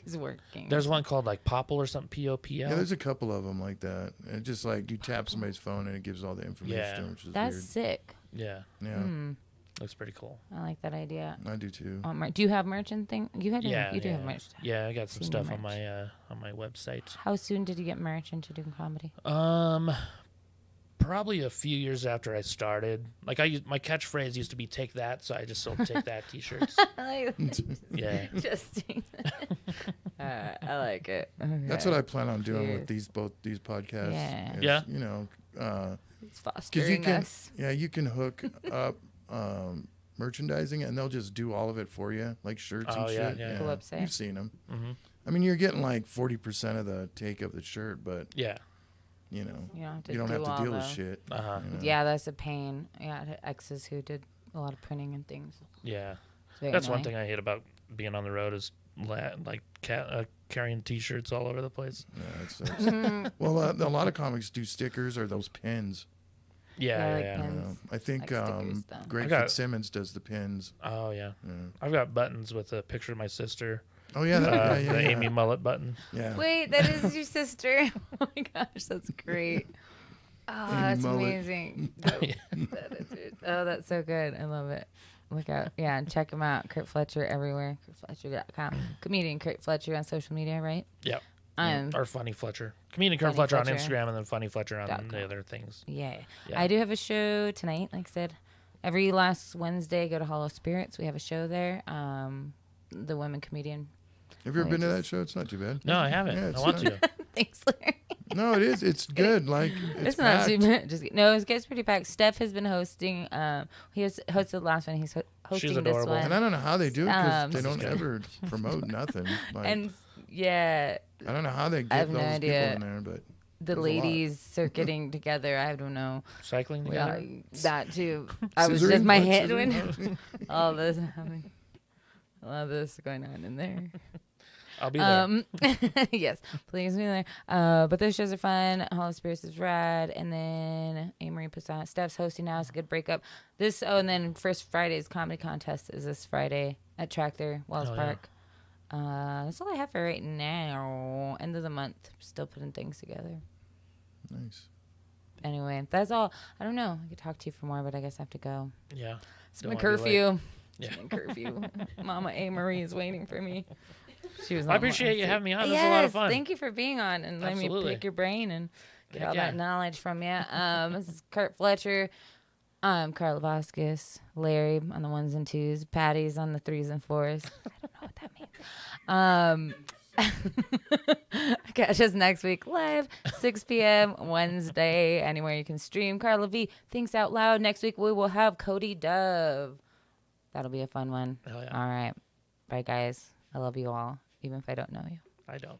He's working. there's one called like Popple or something. POPL. Yeah, there's a couple of them like that. And it just like you tap somebody's phone, and it gives all the information, Yeah. to them, which is That's weird. sick. Yeah, Yeah, Hmm. looks pretty cool. I like that idea. I do too. Do you have merch and thing? You had Yeah, you do have yeah. merch. Yeah, I got some Seen stuff your on my website. How soon did you get merch into doing comedy? Probably a few years after I started. Like my catchphrase used to be "Take that," so I just sold "Take that" T-shirts. Yeah. Interesting. I like it. That's what I plan on doing Yeah. with both these podcasts. Yeah. is, Yeah. You know, It's 'cause fostering you can, us. yeah, you can hook up merchandising, and they'll just do all of it for you, like shirts and Oh, yeah, shit. yeah. Like a website. You've seen them. hmm I mean, you're getting like 40% of the take of the shirt, but Yeah. you know, You don't have to, you don't do have to all deal with the- shit. Uh-huh. you know? Yeah, that's a pain. Yeah, I had exes who did a lot of printing and things. Yeah. It's very That's one annoying. thing I hate about being on the road is carrying T-shirts all over the place. Yeah, it sucks. Well, a lot of comics do stickers or those pins. Yeah. pins. I think Like stickers, though. Greg Fitzsimmons does the pins. Oh yeah. I've got buttons with a picture of my sister. Oh yeah, the Amy Mullet button. Yeah. Wait, that is your sister. Oh my gosh, that's great. Oh, that's amazing. That's so good. I love it. Look out. Yeah, and check him out. Curt Fletcher everywhere. CurtFletcher.com. Comedian Curt Fletcher on social media, right? Yep. Or Funny Fletcher. Comedian Curt Fletcher on Instagram, and then Funny Fletcher on the other things. Yeah. I do have a show tonight, like I said. Every last Wednesday, go to Hollow Spirits. We have a show there. The women comedian. Have you ever been to that show? It's not too bad. No, I haven't. I want to. Thanks, Larry. No, it is. It's good. Like it's not too bad. No, it gets pretty packed. Steph has been hosting. He hosted the last one. He's hosting this one. And I don't know how they do it because they don't ever promote nothing. Like, and I don't know how they get those people in there, but the ladies circuiting together. I don't know. Cycling together. That too. I was just my head went. All this happening. A lot of this going on in there. I'll be there. Yes, please be there. But those shows are fun. Hollow Spirits is rad. And then Amory puts on. Steph's hosting now. It's a good breakup. And then First Friday's comedy contest is this Friday at Tractor, Wells Park. Yeah. That's all I have for right now. End of the month. Still putting things together. Nice. Anyway, that's all. I don't know. I could talk to you for more, but I guess I have to go. Yeah. It's my curfew. Yeah. Curfew. Mama A. Marie is waiting for me. She was. I appreciate you having me on. This was a lot of fun. Thank you for being on and letting me pick your brain and get all that knowledge from you. This is Curt Fletcher. Carla Vasquez, Larry on the 1s and 2s, Patty's on the 3s and 4s. I don't know what that means. Catch us next week live, 6 p.m. Wednesday, anywhere you can stream. Carla V Thinks Out Loud. Next week we will have Cody Dove. That'll be a fun one. Hell yeah. All right. Bye, guys. I love you all, even if I don't know you. I don't.